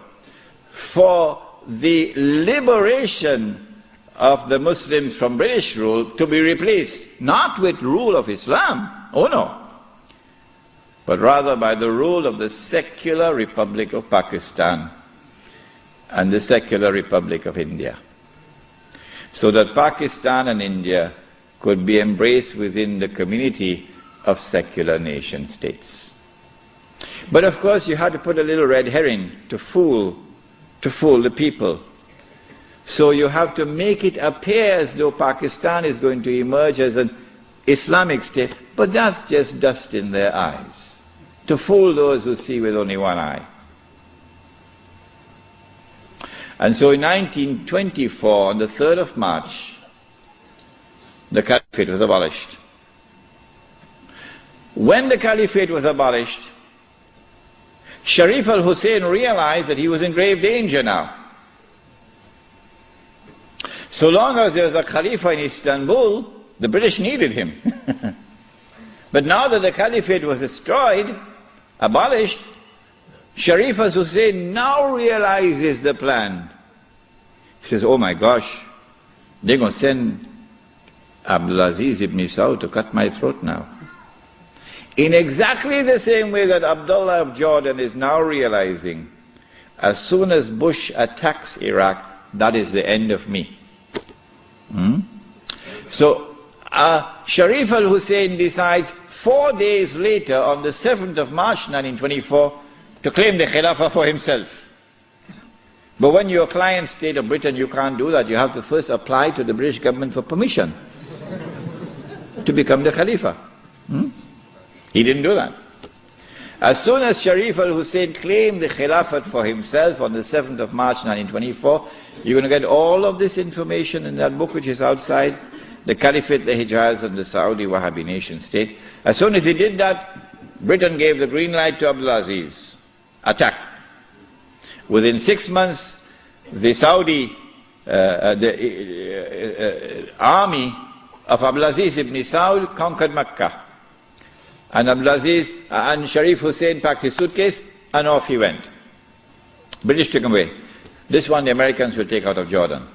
for the liberation of the Muslims from British rule to be replaced, not with rule of Islam, oh no, but rather by the rule of the secular Republic of Pakistan and the secular Republic of India. So that Pakistan and India could be embraced within the community of secular nation states. But of course you had to put a little red herring to fool the people. So you have to make it appear as though Pakistan is going to emerge as an Islamic state, but that's just dust in their eyes, to fool those who see with only one eye. And so in 1924, on the 3rd of March, the Caliphate was abolished. When the Caliphate was abolished, Sharif al-Hosein realized that he was in grave danger now. So long as there was a Khalifa in Istanbul, the British needed him. But now that the Caliphate was destroyed, abolished, Sharif al-Hosein now realizes the plan. He says, oh my gosh, they're going to send Abdulaziz ibn Saud to cut my throat now. In exactly the same way that Abdullah of Jordan is now realizing, as soon as Bush attacks Iraq, that is the end of me. So Sharif al-Hosein decides 4 days later, on the 7th of March 1924, to claim the Khilafah for himself. But when you're a client state of Britain, you can't do that. You have to first apply to the British government for permission to become the Khalifa. He didn't do that. As soon as Sharif al-Hosein claimed the Khilafat for himself on the 7th of March 1924, you're going to get all of this information in that book which is outside, the Caliphate, the Hijaz and the Saudi Wahhabi nation state. As soon as he did that, Britain gave the green light to Abdulaziz. Attack. Within 6 months, the Saudi army of Abdulaziz ibn Saud conquered Mecca. And Abdulaziz and Sharif Hussein packed his suitcase and off he went. British took him away. This one the Americans will take out of Jordan.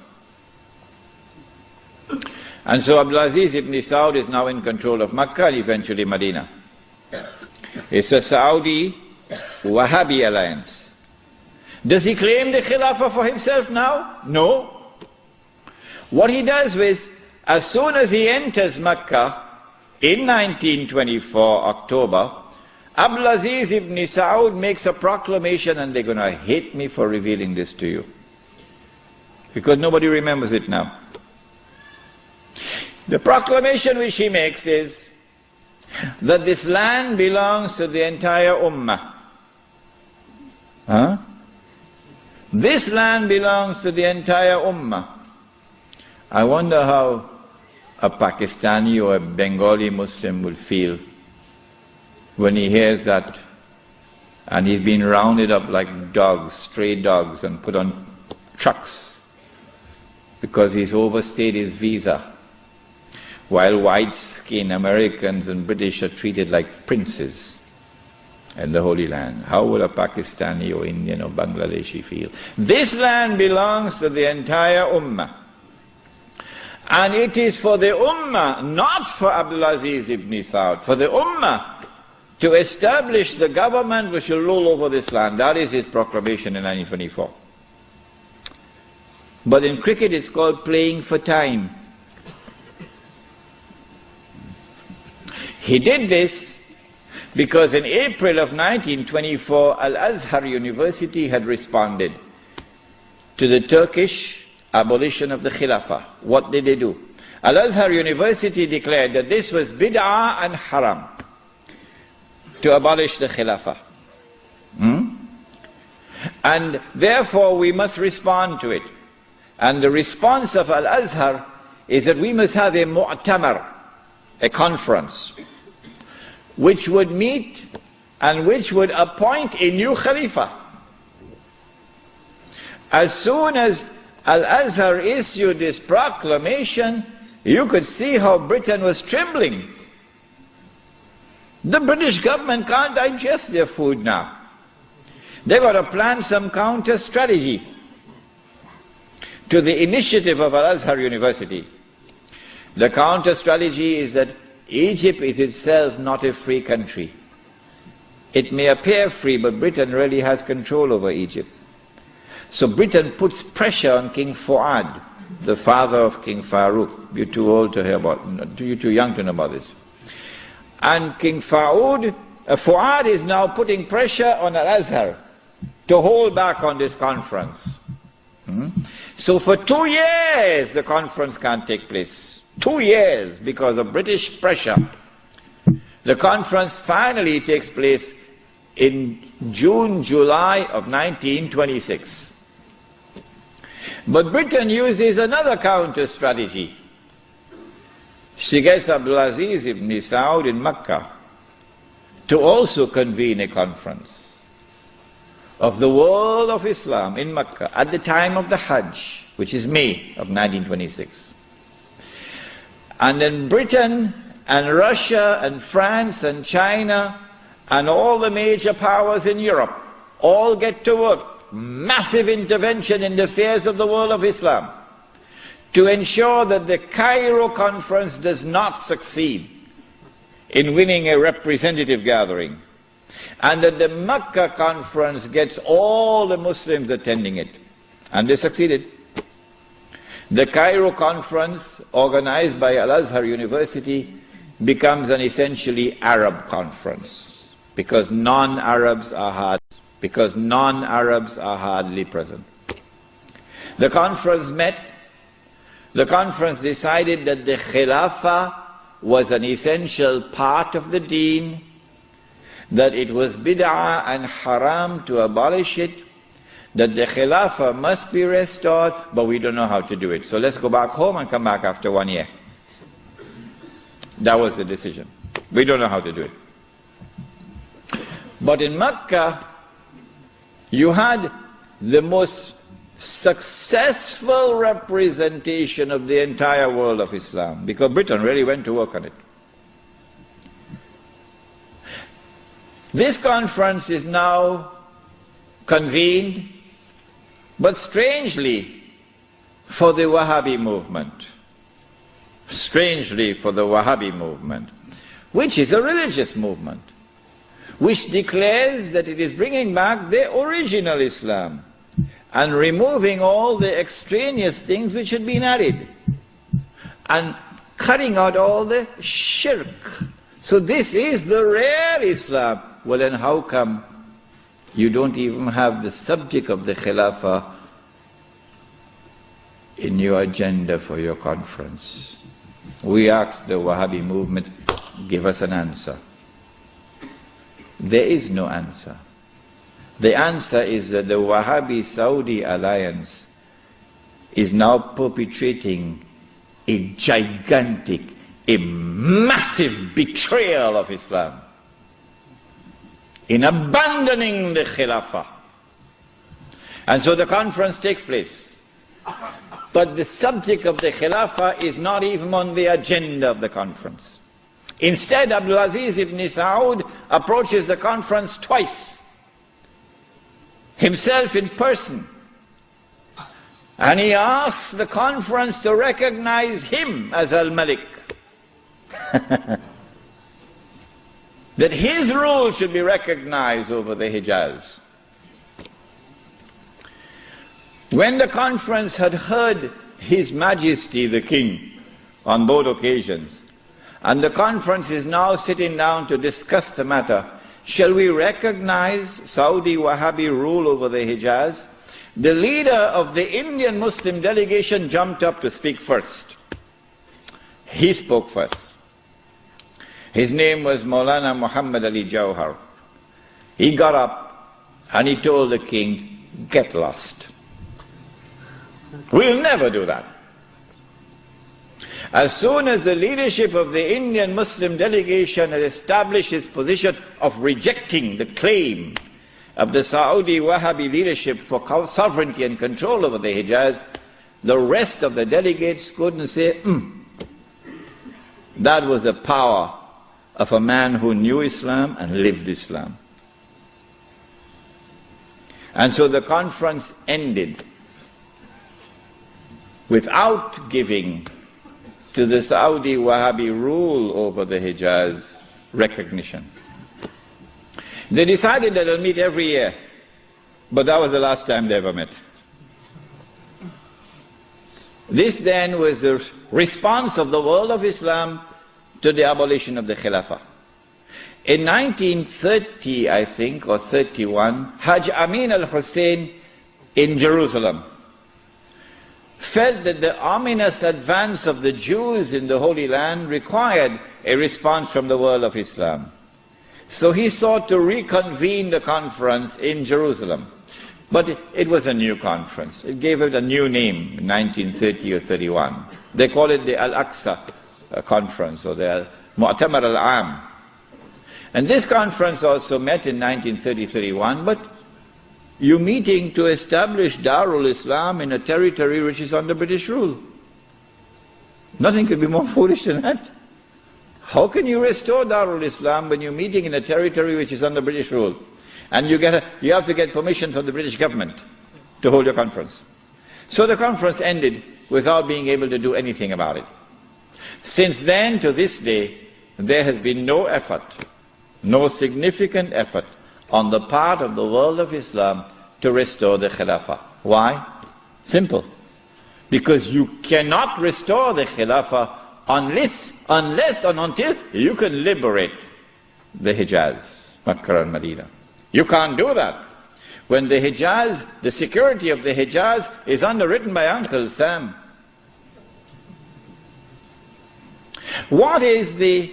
And so Abdulaziz ibn Saud is now in control of Mecca and eventually Medina. It's a Saudi Wahhabi alliance. Does he claim the Khilafah for himself now? No. What he does is, as soon as he enters Mecca in 1924 October, Abdulaziz ibn Saud makes a proclamation, and they're going to hate me for revealing this to you, because nobody remembers it now. The proclamation which he makes is that this land belongs to the entire Ummah. This land belongs to the entire Ummah. I wonder how a Pakistani or a Bengali Muslim will feel when he hears that, and he's been rounded up like dogs, stray dogs, and put on trucks because he's overstayed his visa, while white-skinned Americans and British are treated like princes in the Holy Land. How will a Pakistani or Indian or Bangladeshi feel? This land belongs to the entire Ummah. And it is for the Ummah, not for Abdulaziz ibn Saud, for the Ummah to establish the government which will rule over this land. That is his proclamation in 1924. But in cricket it's called playing for time. He did this because in April of 1924, Al-Azhar University had responded to the Turkish abolition of the Khilafah. What did they do? Al-Azhar University declared that this was bid'ah and haram to abolish the Khilafah. And therefore we must respond to it. And the response of Al-Azhar is that we must have a mu'tamar, a conference, which would meet and which would appoint a new Khalifa. As soon as Al-Azhar issued this proclamation, you could see how Britain was trembling. The British government can't digest their food now. They've got to plan some counter strategy to the initiative of Al-Azhar University. The counter strategy is that Egypt is itself not a free country. It may appear free, but Britain really has control over Egypt. So Britain puts pressure on King Fuad, the father of King Farouk. You're too old to hear about, you're too young to know about this. And King Fuad is now putting pressure on Al-Azhar to hold back on this conference. So for 2 years the conference can't take place. 2 years because of British pressure. The conference finally takes place in June, July of 1926. But Britain uses another counter strategy. She gets Abdulaziz ibn Saud in Mecca to also convene a conference of the world of Islam in Mecca at the time of the Hajj, which is May of 1926. And then Britain and Russia and France and China and all the major powers in Europe all get to work. Massive intervention in the affairs of the world of Islam to ensure that the Cairo conference does not succeed in winning a representative gathering, and that the Mecca conference gets all the Muslims attending it. And they succeeded. The Cairo conference, organized by Al-Azhar University, becomes an essentially Arab conference because non-Arabs are hardly present. The conference met. The conference decided that the Khilafah was an essential part of the deen, that it was bid'ah and haram to abolish it, that the Khilafah must be restored, but we don't know how to do it. So let's go back home and come back after 1 year. That was the decision. We don't know how to do it. But in Mecca, you had the most successful representation of the entire world of Islam, because Britain really went to work on it. This conference is now convened, but strangely for the Wahhabi movement. Strangely for the Wahhabi movement, which is a religious movement, which declares that it is bringing back the original Islam and removing all the extraneous things which had been added and cutting out all the shirk. So this is the real Islam. Well, then how come you don't even have the subject of the Khilafah in your agenda for your conference? We asked the Wahhabi movement, give us an answer. There is no answer. The answer is that the Wahhabi-Saudi alliance is now perpetrating a gigantic, a massive betrayal of Islam in abandoning the Khilafah. And so the conference takes place. But the subject of the Khilafah is not even on the agenda of the conference. Instead, Abdul Aziz ibn Saud approaches the conference twice, himself in person, and he asks the conference to recognize him as Al-Malik. That his rule should be recognized over the Hijaz. When the conference had heard His Majesty the King on both occasions, and the conference is now sitting down to discuss the matter, shall we recognize Saudi Wahhabi rule over the Hijaz? The leader of the Indian Muslim delegation jumped up to speak first. He spoke first. His name was Maulana Muhammad Ali Jawhar. He got up and he told the king, get lost. We'll never do that. As soon as the leadership of the Indian Muslim delegation had established its position of rejecting the claim of the Saudi Wahhabi leadership for sovereignty and control over the Hijaz, the rest of the delegates couldn't say, That was the power of a man who knew Islam and lived Islam. And so the conference ended without giving to the Saudi Wahhabi rule over the Hijaz recognition. They decided that they'll meet every year, but that was the last time they ever met. This then was the response of the world of Islam to the abolition of the Khilafah. In 1930, I think, or 31, Hajj Amin al-Hosein in Jerusalem felt that the ominous advance of the Jews in the Holy Land required a response from the world of Islam. So he sought to reconvene the conference in Jerusalem. But it was a new conference. It gave it a new name in 1930 or 31. They call it the Al-Aqsa Conference, or the Mu'tamar al-Am. And this conference also met in 1930-31, but you're meeting to establish Darul Islam in a territory which is under British rule. Nothing could be more foolish than that. How can you restore Darul Islam when you're meeting in a territory which is under British rule? And you have to get permission from the British government to hold your conference. So the conference ended without being able to do anything about it. Since then to this day, there has been no effort, no significant effort on the part of the world of Islam to restore the Khilafah. Why? Simple. Because you cannot restore the Khilafah unless and until you can liberate the Hijaz, Makkah and Medina. You can't do that. When the Hijaz, the security of the Hijaz is underwritten by Uncle Sam. What is the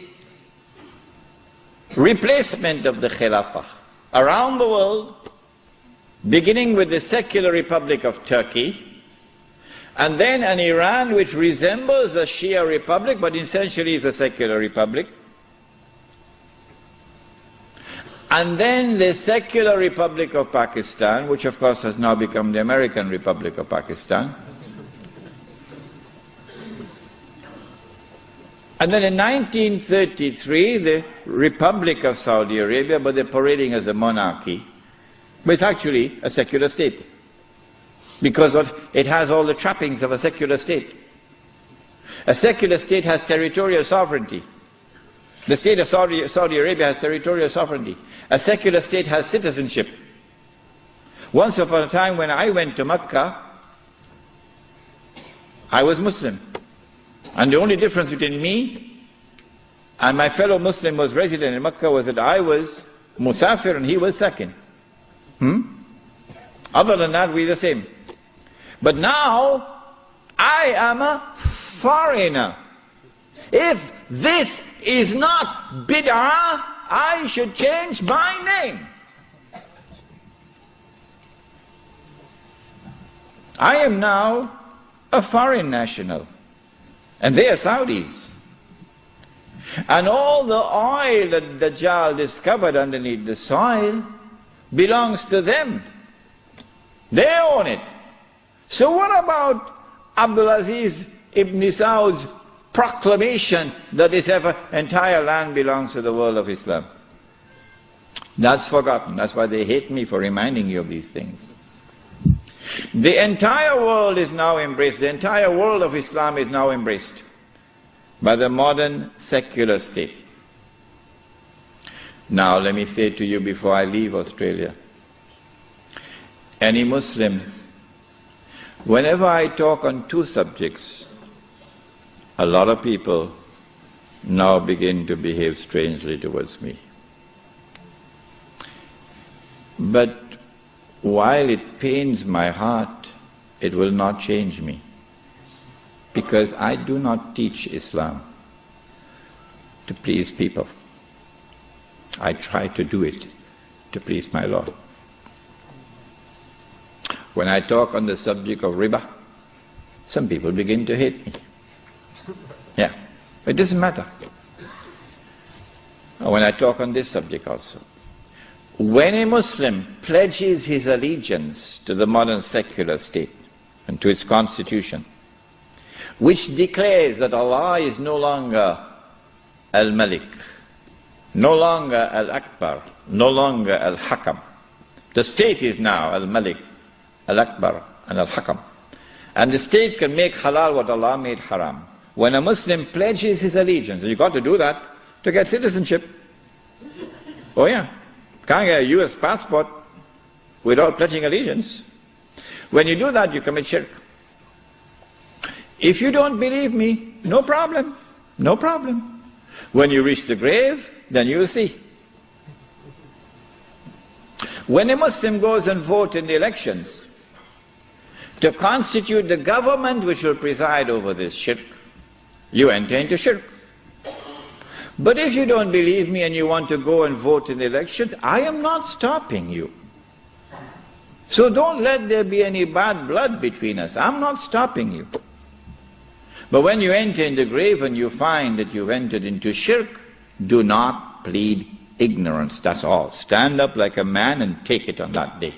replacement of the Khilafah? Around the world, beginning with the secular Republic of Turkey, and then an Iran which resembles a Shia republic but essentially is a secular republic, and then the secular Republic of Pakistan, which of course has now become the American Republic of Pakistan. And then in 1933, the Republic of Saudi Arabia, but they're parading as a monarchy, but it's actually a secular state. Because it has all the trappings of a secular state. A secular state has territorial sovereignty. The state of Saudi Arabia has territorial sovereignty. A secular state has citizenship. Once upon a time when I went to Mecca, I was Muslim. And the only difference between me and my fellow Muslim who was resident in Mecca was that I was Musafir and he was Sakin. Other than that, we're the same. But now, I am a foreigner. If this is not bid'ah, I should change my name. I am now a foreign national. And they are Saudis. And all the oil that Dajjal discovered underneath the soil belongs to them. They own it. So what about Abdulaziz ibn Saud's proclamation that this entire land belongs to the world of Islam? That's forgotten. That's why they hate me for reminding you of these things. The entire world is now embraced, the entire world of Islam is now embraced by the modern secular state. Now let me say to you before I leave Australia, any Muslim, whenever I talk on two subjects, a lot of people now begin to behave strangely towards me. But while it pains my heart, it will not change me. Because I do not teach Islam to please people. I try to do it to please my Lord. When I talk on the subject of riba, some people begin to hate me. Yeah, it doesn't matter. When I talk on this subject also. When a Muslim pledges his allegiance to the modern secular state and to its constitution, which declares that Allah is no longer Al-Malik, no longer Al-Akbar, no longer Al-Hakam. The state is now Al-Malik, Al-Akbar and Al-Hakam. And the state can make halal what Allah made haram. When a Muslim pledges his allegiance, and you've got to do that to get citizenship. Oh yeah. Can't get a US passport without pledging allegiance. When you do that, you commit shirk. If you don't believe me, no problem. No problem. When you reach the grave, then you will see. When a Muslim goes and votes in the elections to constitute the government which will preside over this shirk, you enter into shirk. But if you don't believe me and you want to go and vote in the elections, I am not stopping you. So don't let there be any bad blood between us. I'm not stopping you. But when you enter in the grave and you find that you've entered into shirk, do not plead ignorance. That's all. Stand up like a man and take it on that day.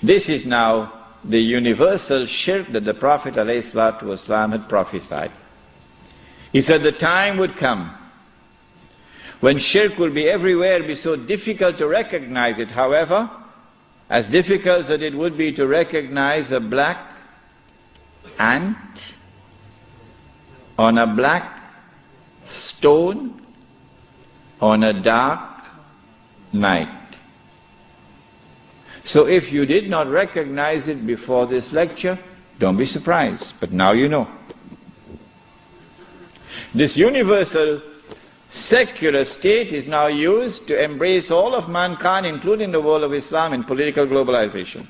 This is now the universal shirk that the Prophet ﷺ had prophesied. He said the time would come when shirk will be everywhere, it'll be so difficult to recognize it. However, as difficult as it would be to recognize a black ant on a black stone on a dark night. So if you did not recognize it before this lecture, Don't be surprised, but now you know. This universal secular state is now used to embrace all of mankind, including the world of Islam, in political globalization.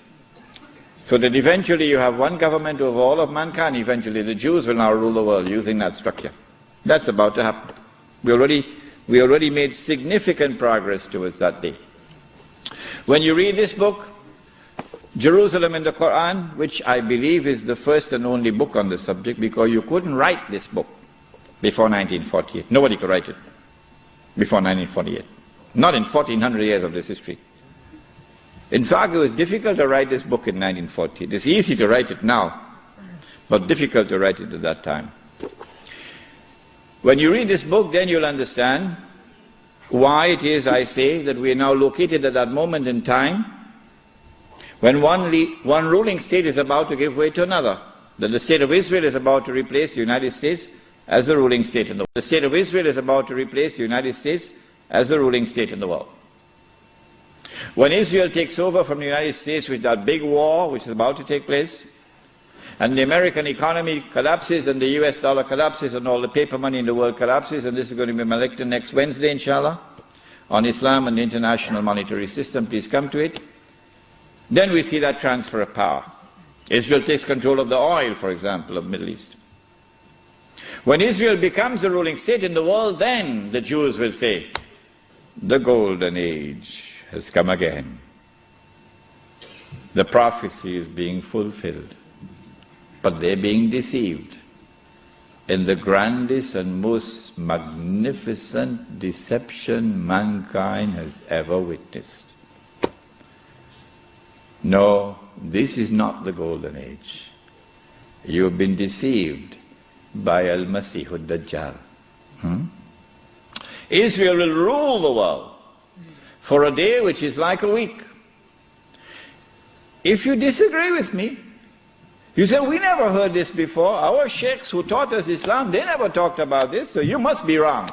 So that eventually you have one government over all of mankind. Eventually the Jews will now rule the world using that structure. That's about to happen. We already made significant progress towards that day. When you read this book, Jerusalem in the Quran, which I believe is the first and only book on the subject, because you couldn't write this book before 1948. Nobody could write it before 1948. Not in 1400 years of this history. In fact, it was difficult to write this book in 1948. It's easy to write it now, but difficult to write it at that time. When you read this book, then you'll understand why it is I say that we are now located at that moment in time when one ruling state is about to give way to another. That the state of Israel is about to replace the United States as the ruling state in the world. The state of Israel is about to replace the United States as the ruling state in the world. When Israel takes over from the United States with that big war which is about to take place, and the American economy collapses and the US dollar collapses and all the paper money in the world collapses, and this is going to be my lecture next Wednesday, inshallah, on Islam and the international monetary system, please come to it. Then we see that transfer of power. Israel takes control of the oil, for example, of the Middle East. When Israel becomes the ruling state in the world, then the Jews will say, the golden age has come again. The prophecy is being fulfilled. But they're being deceived in the grandest and most magnificent deception mankind has ever witnessed. No, this is not the golden age. You have been deceived by Al-Masih ad-Dajjal. Israel will rule the world for a day which is like a week. If you disagree with me, you say, we never heard this before. Our sheikhs who taught us Islam, they never talked about this, so you must be wrong.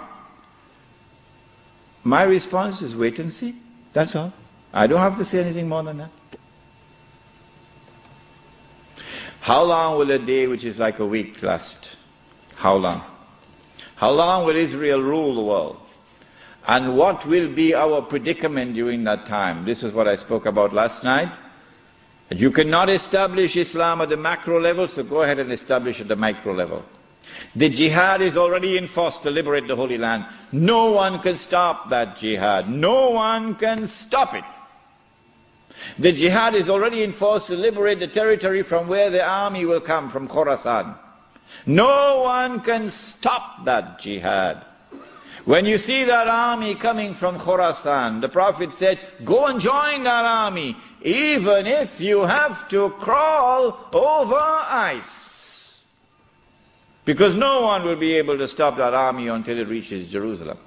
My response is wait and see. That's all. I don't have to say anything more than that. How long will a day which is like a week last? How long? How long will Israel rule the world? And what will be our predicament during that time? This is what I spoke about last night. You cannot establish Islam at the macro level, so go ahead and establish at the micro level. The jihad is already in force to liberate the Holy Land. No one can stop that jihad. No one can stop it. The jihad is already in force to liberate the territory from where the army will come, from Khorasan. No one can stop that jihad. When you see that army coming from Khorasan, the Prophet said, go and join that army, even if you have to crawl over ice. Because no one will be able to stop that army until it reaches Jerusalem.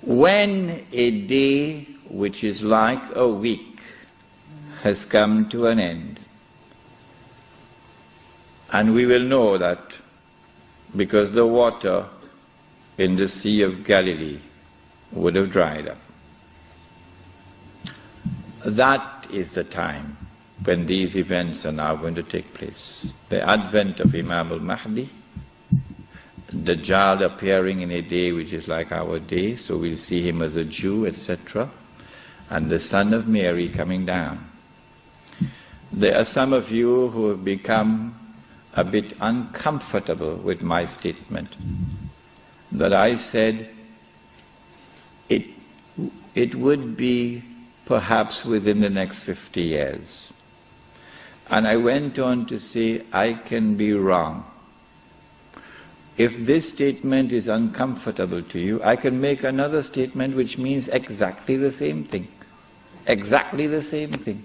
When a day which is like a week has come to an end, and we will know that because the water in the Sea of Galilee would have dried up. That is the time when these events are now going to take place. The advent of Imam al-Mahdi, Dajjal appearing in a day which is like our day, so we'll see him as a Jew, etc., and the Son of Mary coming down. There are some of you who have become a bit uncomfortable with my statement that I said it would be perhaps within the next 50 years. And I went on to say, I can be wrong. If this statement is uncomfortable to you, I can make another statement which means exactly the same thing. Exactly the same thing.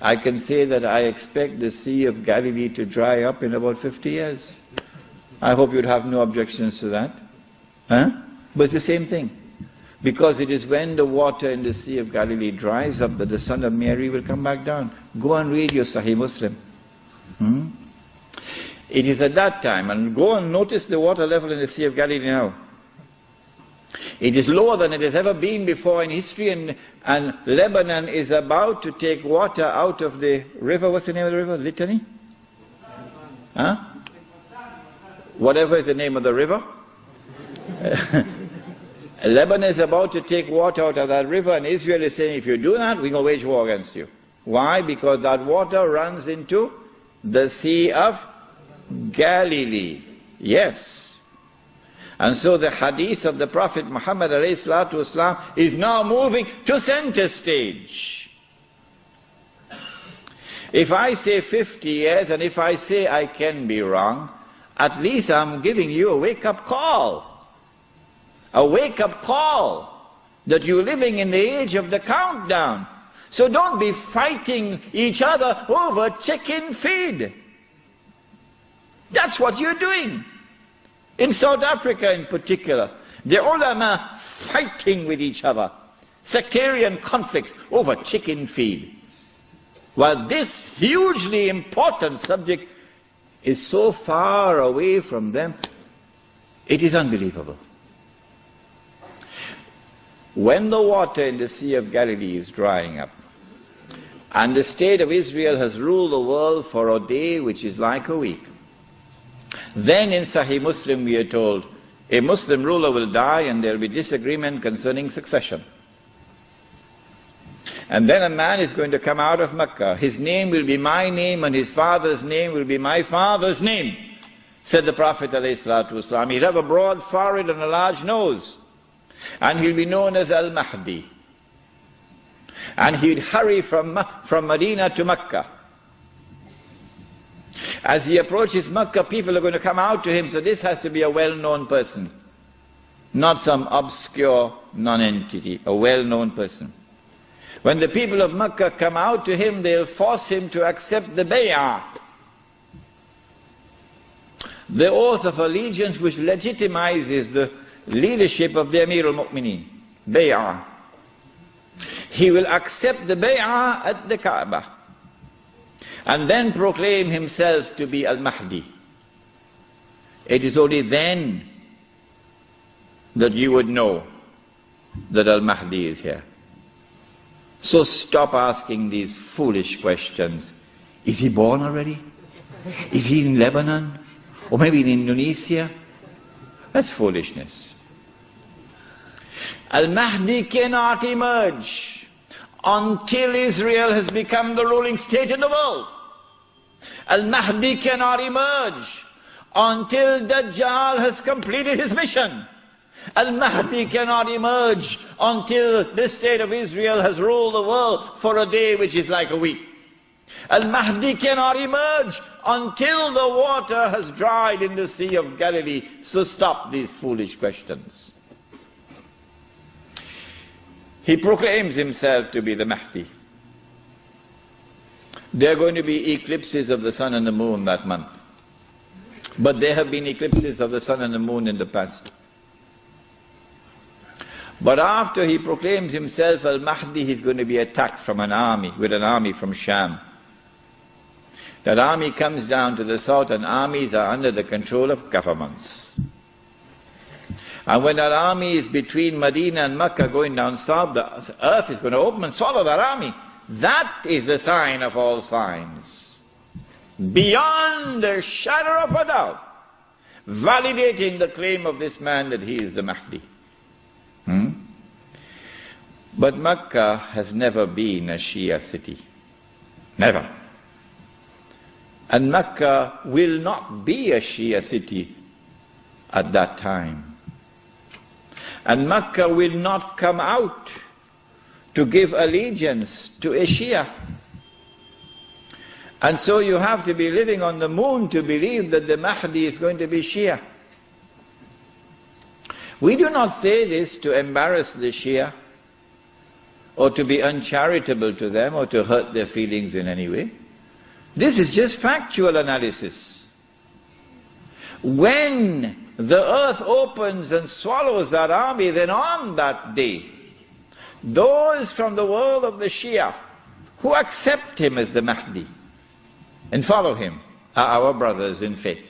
I can say that I expect the Sea of Galilee to dry up in about 50 years. I hope you'd have no objections to that. But it's the same thing. Because it is when the water in the Sea of Galilee dries up that the Son of Mary will come back down. Go and read your Sahih Muslim. It is at that time, and go and notice the water level in the Sea of Galilee now. It is lower than it has ever been before in history, and Lebanon is about to take water out of the river. What's the name of the river? Litany? Huh? Whatever is the name of the river. Lebanon is about to take water out of that river, and Israel is saying, if you do that, we're going to wage war against you. Why? Because that water runs into the Sea of Galilee. Yes. And so the hadith of the Prophet Muhammad ﷺ is now moving to center stage. If I say 50 years, and if I say I can be wrong, at least I'm giving you a wake-up call. A wake-up call that you're living in the age of the countdown. So don't be fighting each other over chicken feed. That's what you're doing. In South Africa in particular, the ulama fighting with each other, sectarian conflicts over chicken feed. While this hugely important subject is so far away from them, it is unbelievable. When the water in the Sea of Galilee is drying up, and the state of Israel has ruled the world for a day which is like a week, then in Sahih Muslim we are told, a Muslim ruler will die and there will be disagreement concerning succession. And then a man is going to come out of Mecca. His name will be my name and his father's name will be my father's name, said the Prophet ﷺ. He'll have a broad forehead and a large nose. And he'll be known as Al-Mahdi. And he'd hurry from Medina to Mecca. As he approaches Mecca, people are going to come out to him, so this has to be a well-known person. Not some obscure non-entity, a well-known person. When the people of Mecca come out to him, they'll force him to accept the bay'ah, the oath of allegiance which legitimizes the leadership of the Amir al-Mu'mineen, bay'ah. He will accept the bay'ah at the Kaaba and then proclaim himself to be Al-Mahdi. It is only then that you would know that Al-Mahdi is here. So stop asking these foolish questions. Is he born already? Is he in Lebanon? Or maybe in Indonesia? That's foolishness. Al-Mahdi cannot emerge until Israel has become the ruling state in the world. Al-Mahdi cannot emerge until Dajjal has completed his mission. Al-Mahdi cannot emerge until the state of Israel has ruled the world for a day which is like a week. Al-Mahdi cannot emerge until the water has dried in the Sea of Galilee. So stop these foolish questions. He proclaims himself to be the Mahdi. There are going to be eclipses of the sun and the moon that month. But there have been eclipses of the sun and the moon in the past. But after he proclaims himself Al-Mahdi, he's going to be attacked from an army, with an army from Sham. That army comes down to the south, and armies are under the control of governments. And when that army is between Medina and Mecca going down south, the earth is going to open and swallow that army. That is the sign of all signs. Beyond a shadow of a doubt, validating the claim of this man that he is the Mahdi. But Mecca has never been a Shia city. Never. And Mecca will not be a Shia city at that time. And Mecca will not come out to give allegiance to a Shia. And so you have to be living on the moon to believe that the Mahdi is going to be Shia. We do not say this to embarrass the Shia, or to be uncharitable to them, or to hurt their feelings in any way. This is just factual analysis. When the earth opens and swallows that army, then on that day, those from the world of the Shia who accept him as the Mahdi and follow him are our brothers in faith.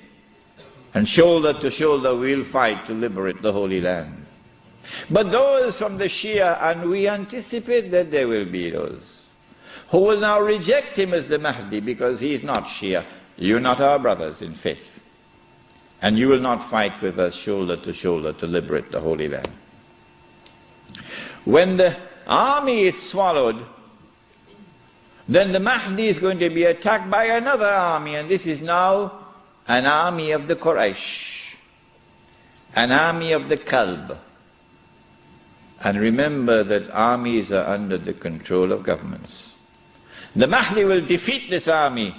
And shoulder to shoulder we'll fight to liberate the Holy Land. But those from the Shia, and we anticipate that there will be those, who will now reject him as the Mahdi because he is not Shia. You're not our brothers in faith. And you will not fight with us shoulder to liberate the Holy Land. When the army is swallowed, then the Mahdi is going to be attacked by another army, and this is now an army of the Quraysh, an army of the Kalb. And remember that armies are under the control of governments. The Mahdi will defeat this army,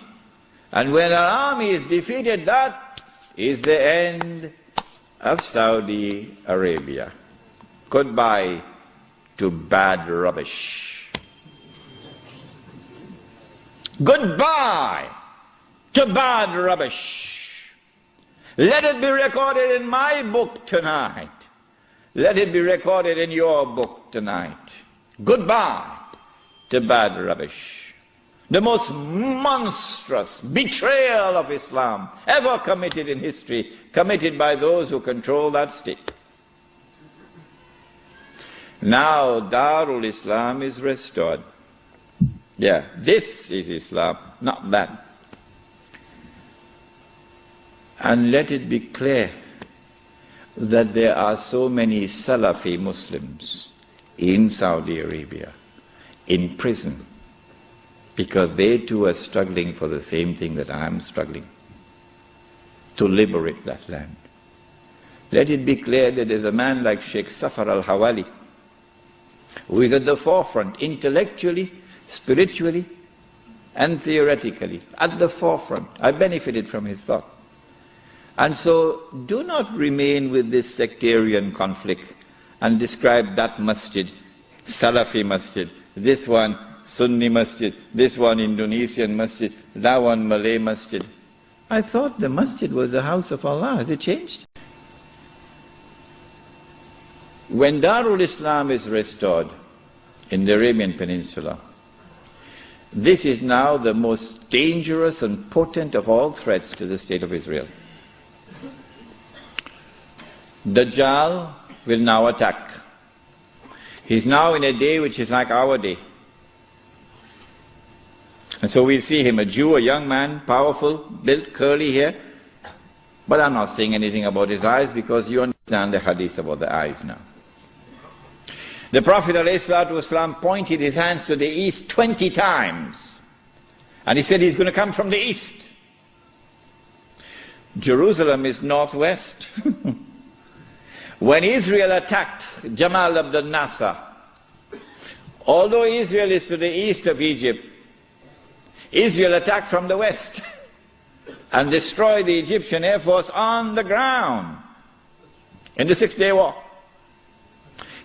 and when our army is defeated, that is the end of Saudi Arabia. Goodbye to bad rubbish. Goodbye to bad rubbish. Let it be recorded in my book tonight. Let it be recorded in your book tonight. Goodbye to bad rubbish. The most monstrous betrayal of Islam ever committed in history, committed by those who control that state. Now Darul Islam is restored. Yeah, this is Islam, not that. And let it be clear that there are so many Salafi Muslims in Saudi Arabia, in prison, because they too are struggling for the same thing that I am struggling, to liberate that land. Let it be clear that there's a man like Sheikh Safar al-Hawali, who is at the forefront, intellectually, spiritually, and theoretically, at the forefront. I benefited from his thought. And so, do not remain with this sectarian conflict and describe that masjid, Salafi masjid, this one Sunni masjid, this one Indonesian masjid, that one Malay masjid. I thought the masjid was the house of Allah. Has it changed? When Darul Islam is restored in the Arabian Peninsula, this is now the most dangerous and potent of all threats to the state of Israel. Dajjal will now attack. He's now in a day which is like our day. And so we'll see him, a Jew, a young man, powerful, built, curly hair. But I'm not saying anything about his eyes because you understand the hadith about the eyes now. The Prophet ﷺ pointed his hands to the east 20 times. And he said he's going to come from the east. Jerusalem is northwest. When Israel attacked Jamal Abdel Nasser, although Israel is to the east of Egypt, Israel attacked from the west and destroyed the Egyptian Air Force on the ground in the 6-day war.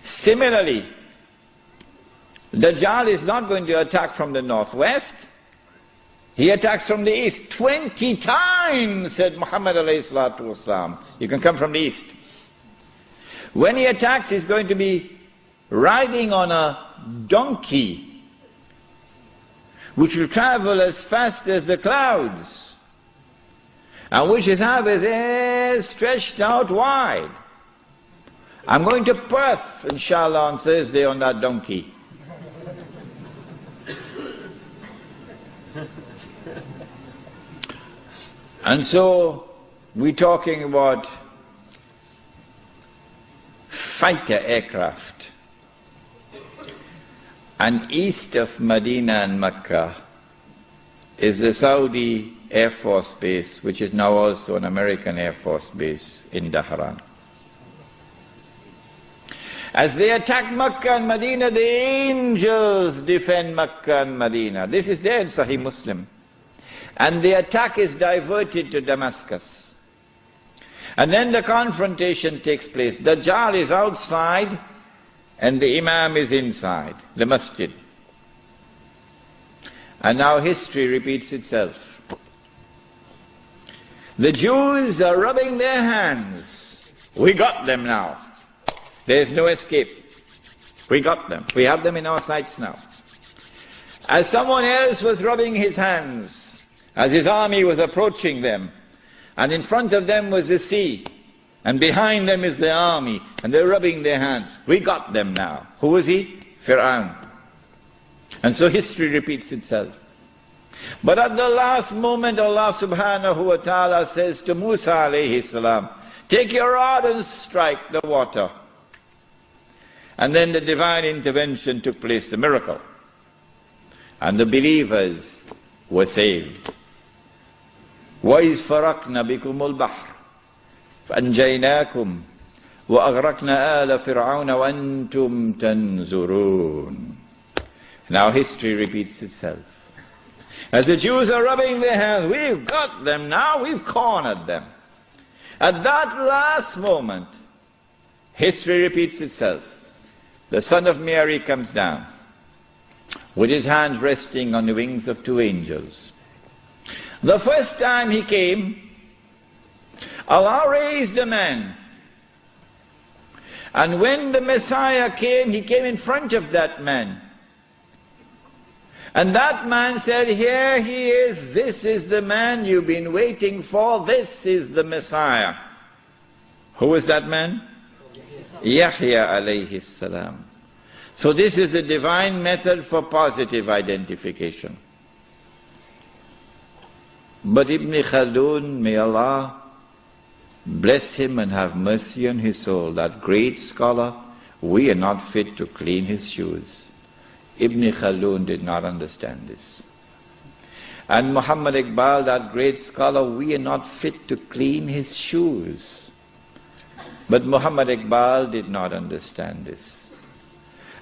Similarly, Dajjal is not going to attack from the northwest. He attacks from the east. 20 times, said Muhammad alayhi salatu wasalam. You can come from the east. When he attacks, he's going to be riding on a donkey, which will travel as fast as the clouds, and which will have his hair stretched out wide. I'm going to Perth, inshallah, on Thursday on that donkey. And so, we're talking about fighter aircraft. And east of Medina and Mecca is the Saudi Air Force Base, which is now also an American Air Force Base in Dhahran. As they attack Mecca and Medina, the angels defend Mecca and Medina. This is there in Sahih Muslim. And the attack is diverted to Damascus. And then the confrontation takes place. Dajjal is outside and the Imam is inside, the masjid. And now history repeats itself. The Jews are rubbing their hands. We got them now. There's no escape. We got them. We have them in our sights now. As someone else was rubbing his hands, as his army was approaching them, and in front of them was the sea, And behind them is the army, and they're rubbing their hands. We got them now. Who was he? Fir'aun. And so history repeats itself. But at the last moment, Allah subhanahu wa ta'ala says to Musa alayhi salam, take your rod and strike the water. And then the divine intervention took place, the miracle. And the believers were saved. وَإِذْ فَرَقْنَا بِكُمُ الْبَحْرِ فَأَنْجَيْنَاكُمْ وَأَغْرَقْنَا آلَ فِرْعَوْنَ وَأَنْتُمْ تَنْظُرُونَ. Now history repeats itself. As the Jews are rubbing their hands, we've got them now, we've cornered them. At that last moment, history repeats itself. The son of Mary comes down, with his hands resting on the wings of two angels. The first time he came, Allah raised a man. And when the Messiah came, he came in front of that man. And that man said, here he is, this is the man you've been waiting for, this is the Messiah. Who was that man? Yahya alayhi salam. So this is the divine method for positive identification. But Ibn Khaldun, may Allah bless him and have mercy on his soul, that great scholar, we are not fit to clean his shoes. Ibn Khaldun did not understand this. And Muhammad Iqbal, that great scholar, we are not fit to clean his shoes. But Muhammad Iqbal did not understand this.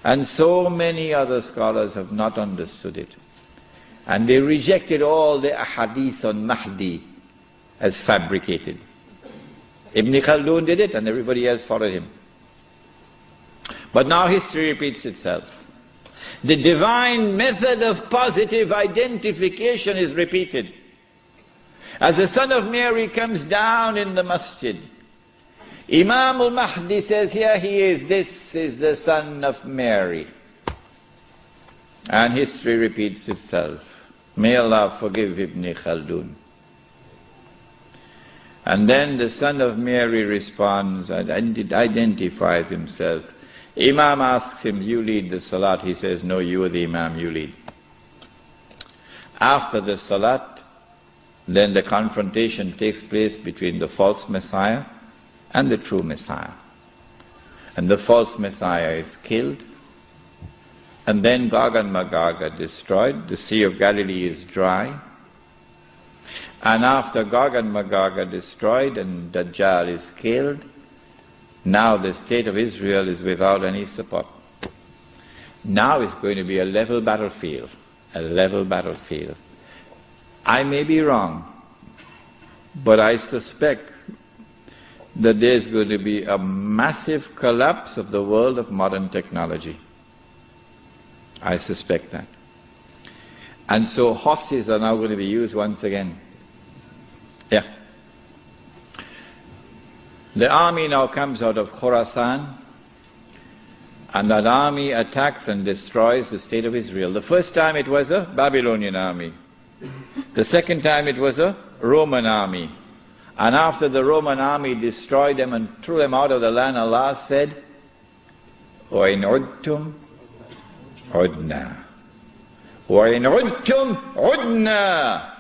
And so many other scholars have not understood it. And they rejected all the ahadith on Mahdi as fabricated. Ibn Khaldun did it and everybody else followed him. But now history repeats itself. The divine method of positive identification is repeated. As the son of Mary comes down in the masjid, Imam al-Mahdi says, here he is, this is the son of Mary. And history repeats itself. May Allah forgive Ibn Khaldun. And then the son of Mary responds and identifies himself. Imam asks him, you lead the salat. He says, no, you are the Imam, you lead. After the salat, then the confrontation takes place between the false Messiah and the true Messiah. And the false Messiah is killed. And then Gog and Magog are destroyed. The Sea of Galilee is dry. And after Gog and Magog are destroyed and Dajjal is killed, now the state of Israel is without any support. Now it's going to be a level battlefield. A level battlefield. I may be wrong, but I suspect that there's going to be a massive collapse of the world of modern technology. I suspect that. And so horses are now going to be used once again. Yeah. The army now comes out of Khorasan, and that army attacks and destroys the state of Israel. The first time it was a Babylonian army. The second time it was a Roman army. And after the Roman army destroyed them and threw them out of the land, Allah said, وَإِنْ عُدْتُمْ عُدْنَا وَإِنْ عُدْتُمْ عُدْنَا.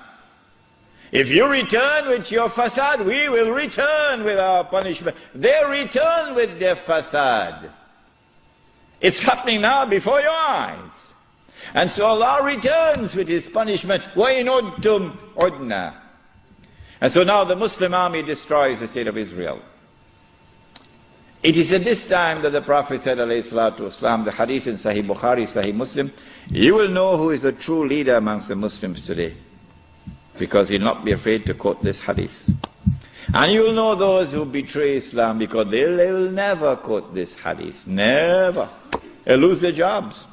If you return with your fasad, we will return with our punishment. They return with their fasad. It's happening now before your eyes. And so Allah returns with His punishment. وَإِنْ عُدْتُمْ عُدْنَا. And so now the Muslim army destroys the state of Israel. It is at this time that the Prophet said, alayhi salatu wasalam, the hadith in Sahih Bukhari, Sahih Muslim, you will know who is the true leader amongst the Muslims today. Because you'll not be afraid to quote this hadith. And you'll know those who betray Islam because they will never quote this hadith. Never. They'll lose their jobs.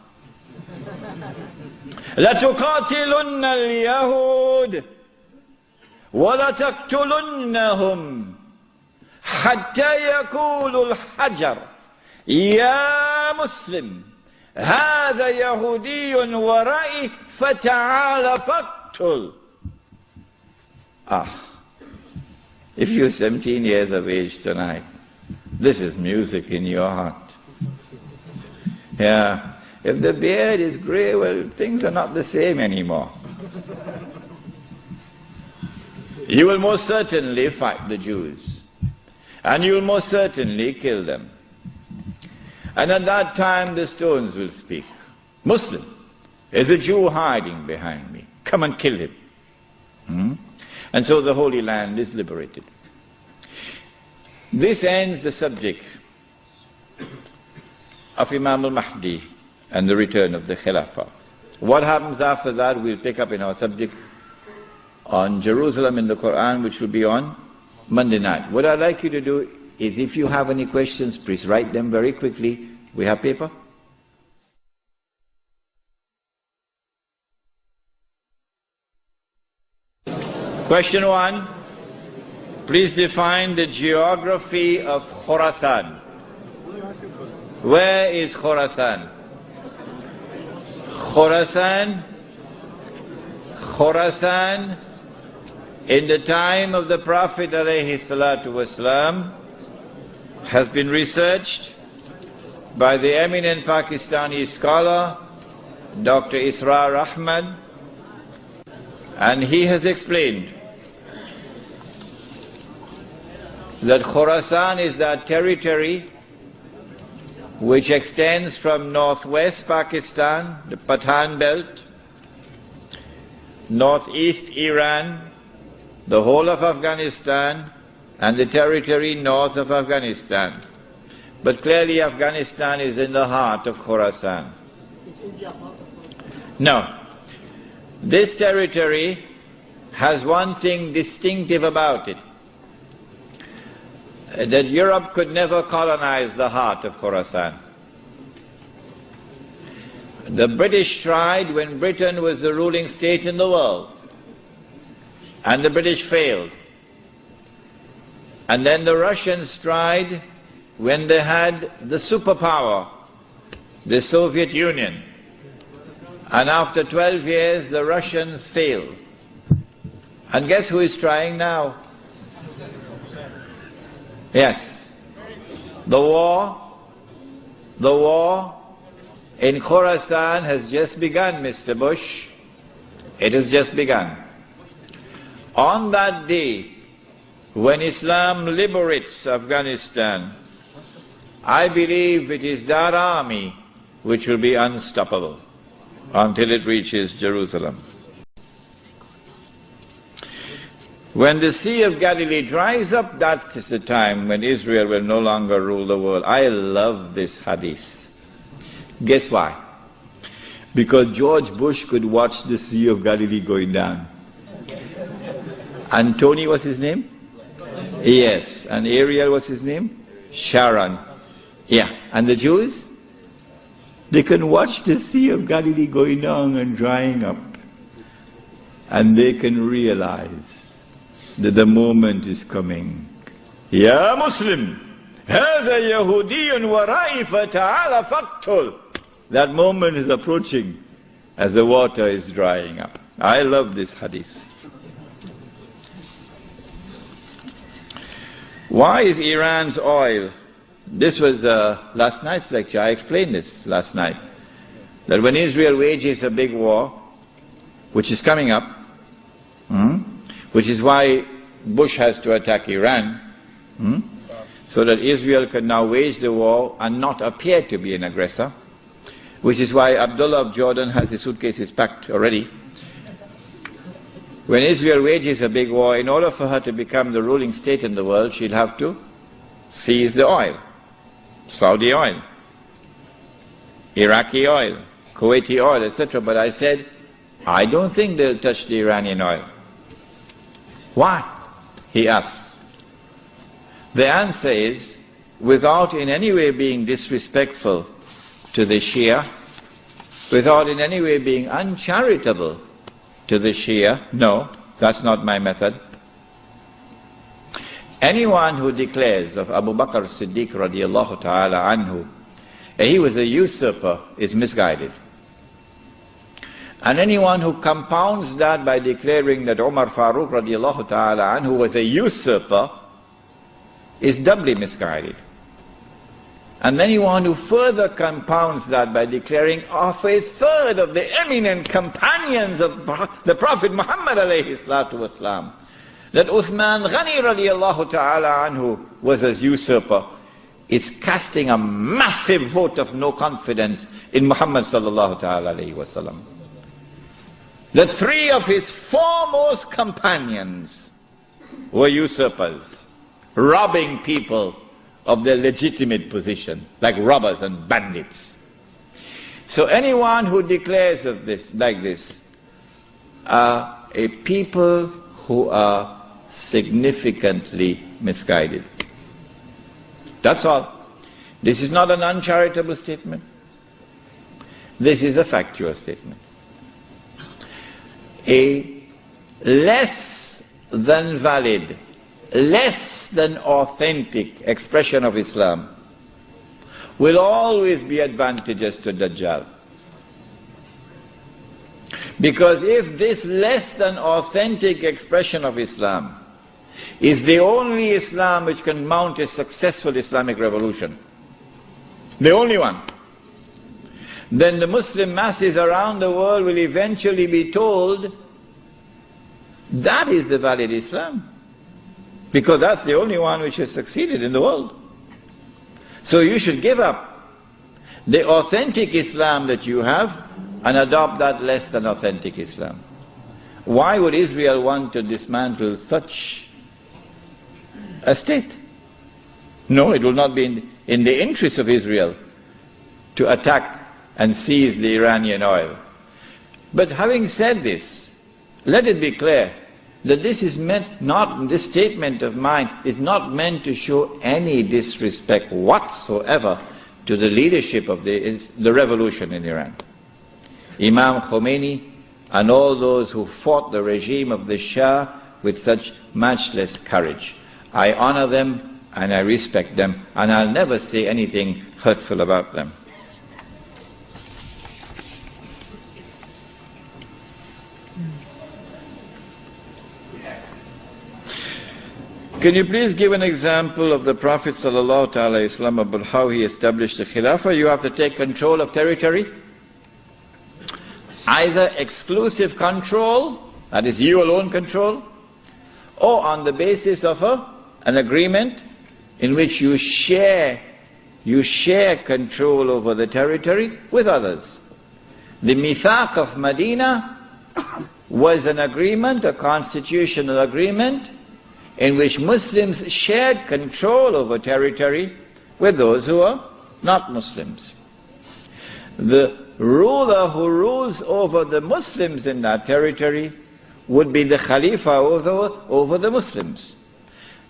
لَتُقَاتِلُنَّ الْيَهُودِ وَلَتَقْتُلُنَّهُمْ حَتَّى يَقُولُ الْحَجَرُ يَا مُسْلِمْ هَذَا يَهُودِيٌّ وَرَائِي فَتَعَالَ فَاقْتُلْ. If you're 17 years of age tonight, this is music in your heart. Yeah. If the beard is grey, well, things are not the same anymore. You will most certainly fight the Jews. And you will most certainly kill them. And at that time the stones will speak. Muslim, there's a Jew hiding behind me. Come and kill him. And so the Holy Land is liberated. This ends the subject of Imam al-Mahdi and the return of the Khilafah. What happens after that we'll pick up in our subject on Jerusalem in the Quran, which will be on Monday night. What I'd like you to do is, if you have any questions, please write them very quickly. We have paper? Question 1. Please define the geography of Khorasan. Where is Khorasan? Khorasan, in the time of the Prophet ﷺ, has been researched by the eminent Pakistani scholar, Dr. Israr Ahmad, and he has explained that Khorasan is that territory which extends from northwest Pakistan, the Pathan belt, northeast Iran, the whole of Afghanistan, and the territory north of Afghanistan. But clearly Afghanistan is in the heart of Khorasan. No. This territory has one thing distinctive about it, that Europe could never colonize the heart of Khorasan. The British tried when Britain was the ruling state in the world, and the British failed. And then the Russians tried when they had the superpower, the Soviet Union. And after 12 years, the Russians failed. And guess who is trying now? Yes. The war in Khorasan has just begun, Mr. Bush. It has just begun. On that day, when Islam liberates Afghanistan, I believe it is that army which will be unstoppable until it reaches Jerusalem. When the Sea of Galilee dries up, that is the time when Israel will no longer rule the world. I love this hadith. Guess why? Because George Bush could watch the Sea of Galilee going down. And Tony, what's his name? Yes. And Ariel, what's his name? Sharon. Yeah. And the Jews? They can watch the Sea of Galilee going down and drying up. And they can realize that the moment is coming. Ya Muslim, هذا يهودي ورائي فتعال فاقتل. That moment is approaching as the water is drying up. I love this hadith. Why is Iran's oil? This was last night's lecture. I explained this last night. That when Israel wages a big war, which is coming up, which is why Bush has to attack Iran, so that Israel can now wage the war and not appear to be an aggressor, which is why Abdullah of Jordan has his suitcases packed already. When Israel wages a big war, in order for her to become the ruling state in the world, she'll have to seize the oil. Saudi oil, Iraqi oil, Kuwaiti oil, etc. But I said, I don't think they'll touch the Iranian oil. Why? He asks. The answer is, without in any way being disrespectful to the Shia, without in any way being uncharitable to the Shia, no, that's not my method. Anyone who declares of Abu Bakr Siddiq radiallahu ta'ala anhu, he was a usurper, is misguided. And anyone who compounds that by declaring that Umar Farooq radiallahu ta'ala anhu was a usurper is doubly misguided. And anyone who further compounds that by declaring of a third of the eminent companions of the Prophet Muhammad alayhi salatu wasalam, that Uthman Ghani radiallahu ta'ala anhu was a usurper, is casting a massive vote of no confidence in Muhammad sallallahu ta'ala alayhi wasallam. The three of his foremost companions were usurpers, robbing people of their legitimate position, like robbers and bandits. So anyone who declares of this, like this, are a people who are significantly misguided. That's all. This is not an uncharitable statement. This is a factual statement. A less than valid, less than authentic expression of Islam will always be advantageous to Dajjal. Because if this less than authentic expression of Islam is the only Islam which can mount a successful Islamic revolution, the only one, then the Muslim masses around the world will eventually be told that is the valid Islam, because that's the only one which has succeeded in the world. So you should give up the authentic Islam that you have and adopt that less than authentic Islam. Why would Israel want to dismantle such a state? No, it will not be in the interest of Israel to attack and seize the Iranian oil. But having said this, let it be clear that this is meant not, this statement of mine is not meant to show any disrespect whatsoever to the leadership of the revolution in Iran. Imam Khomeini and all those who fought the regime of the Shah with such matchless courage. I honor them and I respect them, and I'll never say anything hurtful about them. Can you please give an example of the Prophet ﷺ about how he established the Khilafah? You have to take control of territory. Either exclusive control, that is you alone control, or on the basis of an agreement in which you share control over the territory with others. The Mithaq of Medina was an agreement, a constitutional agreement, in which Muslims shared control over territory with those who are not Muslims. The ruler who rules over the Muslims in that territory would be the Khalifa over the Muslims.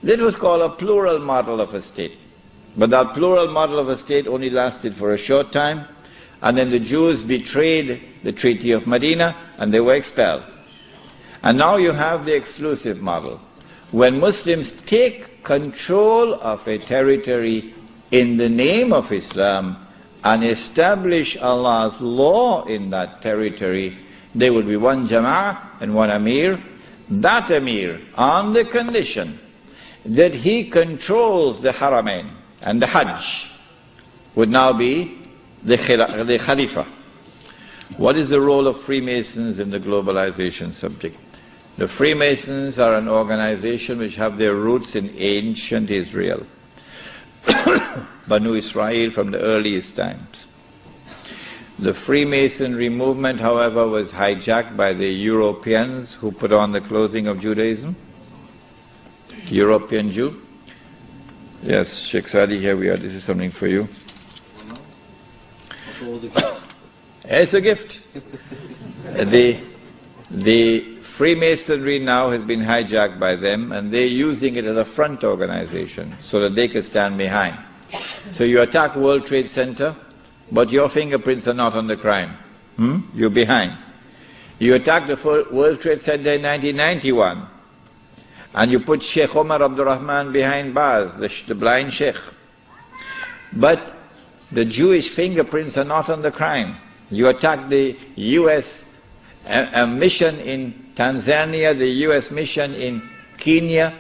That was called a plural model of a state. But that plural model of a state only lasted for a short time, and then the Jews betrayed the Treaty of Medina and they were expelled. And now you have the exclusive model. When Muslims take control of a territory in the name of Islam and establish Allah's law in that territory, there will be one Jama'ah and one Amir. That Amir, on the condition that he controls the Haramain and the Hajj, would now be the Khalifa. What is the role of Freemasons in the globalization subject? The Freemasons are an organization which have their roots in ancient Israel, Banu Israel from the earliest times. The Freemasonry movement, however, was hijacked by the Europeans who put on the clothing of Judaism. European Jew. Yes, Sheikh Sadi, here we are. This is something for you. It's a gift. The Freemasonry now has been hijacked by them, and they're using it as a front organization so that they can stand behind. So you attack World Trade Center, but your fingerprints are not on the crime. You're behind. You attack the World Trade Center in 1991, and you put Sheikh Omar Abdurrahman behind bars, the blind Sheikh. But the Jewish fingerprints are not on the crime. You attack the US a mission in Tanzania, the US mission in Kenya,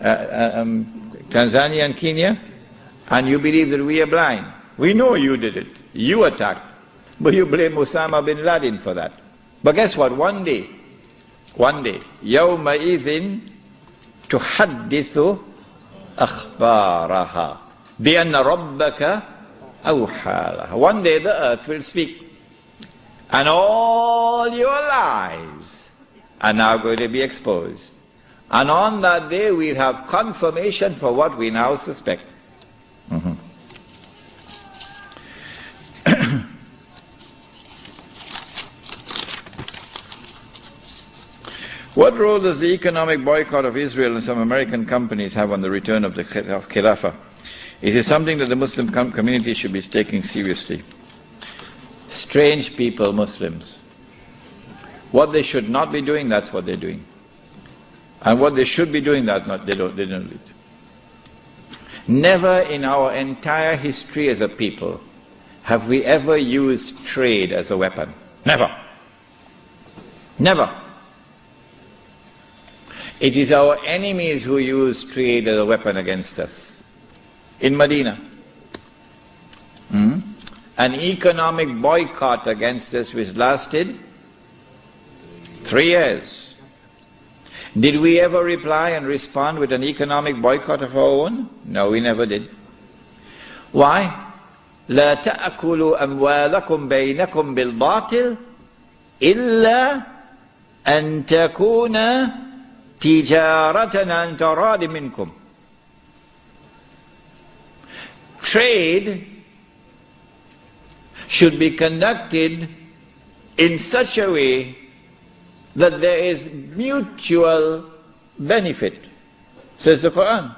Tanzania and Kenya, and you believe that we are blind. We know you did it. You attacked. But you blame Osama bin Laden for that. But guess what? One day, يَوْمَئِذٍ تُحَدِّثُ أَخْبَارَهَا بِأَنَّ رَبَّكَ أَوْحَى لَهَا. One day the earth will speak. And all your lies are now going to be exposed. And on that day we'll have confirmation for what we now suspect. What role does the economic boycott of Israel and some American companies have on the return of the Khilafah? It is something that the Muslim community should be taking seriously. Strange people, Muslims. What they should not be doing, that's what they're doing. And what they should be doing, they don't do it. Never in our entire history as a people have we ever used trade as a weapon. Never. Never. It is our enemies who use trade as a weapon against us. In Medina, an economic boycott against us which lasted 3 years. Did we ever reply and respond with an economic boycott of our own? No, we never did. Why? لا تأكلوا أموالكم بينكم بالباطل إلا أن تكون تجارة عن تراض منكم. Trade should be conducted in such a way that there is mutual benefit, says the Quran.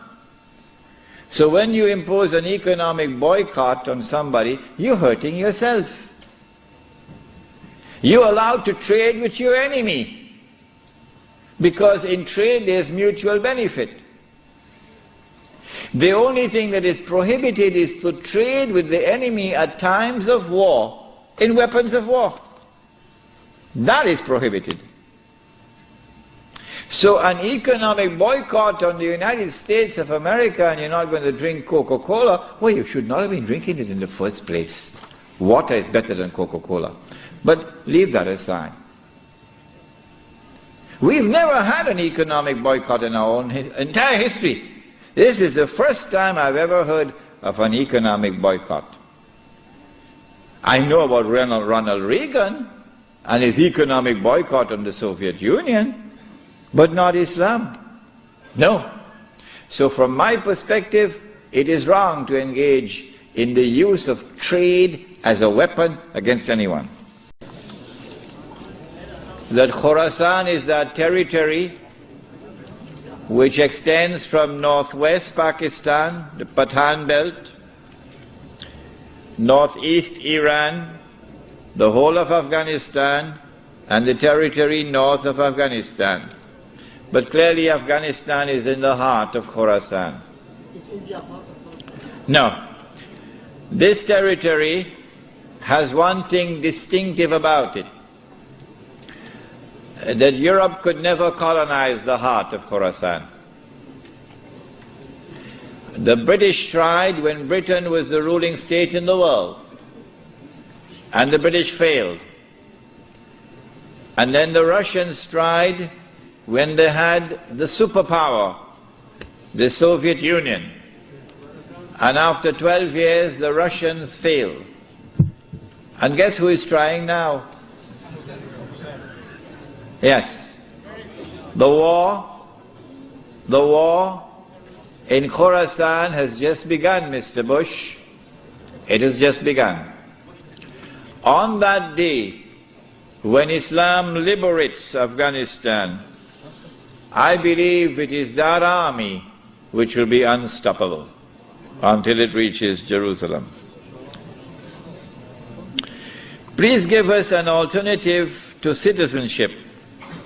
So when you impose an economic boycott on somebody, you're hurting yourself. You're allowed to trade with your enemy, because in trade there's mutual benefit. The only thing that is prohibited is to trade with the enemy at times of war, in weapons of war. That is prohibited. So an economic boycott on the United States of America, and you're not going to drink Coca-Cola, well, you should not have been drinking it in the first place. Water is better than Coca-Cola. But leave that aside. We've never had an economic boycott in our own entire history. This is the first time I've ever heard of an economic boycott. I know about Ronald Reagan and his economic boycott on the Soviet Union, but not Islam. No. So from my perspective, it is wrong to engage in the use of trade as a weapon against anyone. That Khorasan is that territory which extends from northwest Pakistan, the Pathan belt, northeast Iran, the whole of Afghanistan, and the territory north of Afghanistan. But clearly Afghanistan is in the heart of Khorasan. No. This territory has one thing distinctive about it, that Europe could never colonize the heart of Khorasan. The British tried when Britain was the ruling state in the world, and the British failed. And then the Russians tried when they had the superpower, the Soviet Union. And after 12 years, the Russians failed. And guess who is trying now? Yes. The war in Khorasan has just begun, Mr. Bush. It has just begun. On that day, when Islam liberates Afghanistan, I believe it is that army which will be unstoppable until it reaches Jerusalem. Please give us an alternative to citizenship,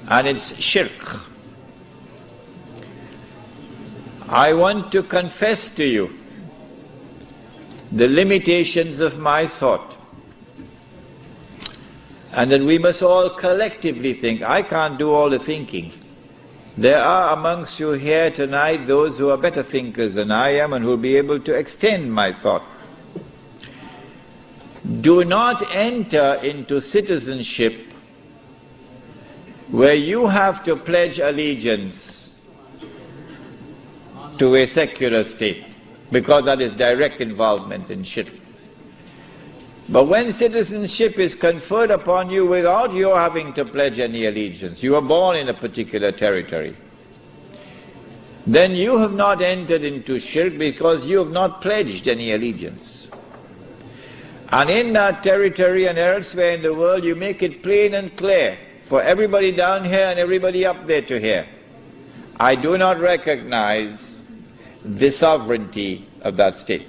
and it's shirk. I want to confess to you the limitations of my thought. And that we must all collectively think. I can't do all the thinking. There are amongst you here tonight those who are better thinkers than I am and who will be able to extend my thought. Do not enter into citizenship where you have to pledge allegiance to a secular state, because that is direct involvement in shirk. But when citizenship is conferred upon you without your having to pledge any allegiance, you are born in a particular territory, then you have not entered into shirk because you have not pledged any allegiance. And in that territory and elsewhere in the world, you make it plain and clear for everybody down here and everybody up there to hear. I do not recognize the sovereignty of that state.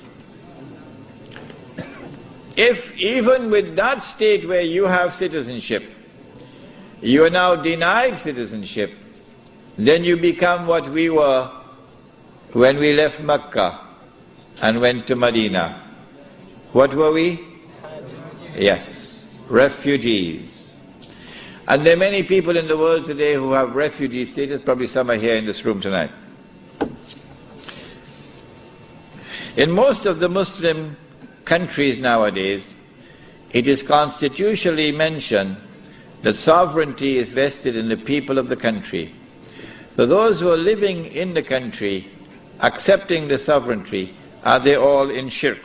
If even with that state where you have citizenship, you are now denied citizenship, then you become what we were when we left Mecca and went to Medina. What were we? Yes, refugees. And there are many people in the world today who have refugee status, probably some are here in this room tonight. In most of the Muslim countries nowadays, it is constitutionally mentioned that sovereignty is vested in the people of the country. So those who are living in the country, accepting the sovereignty, are they all in shirk?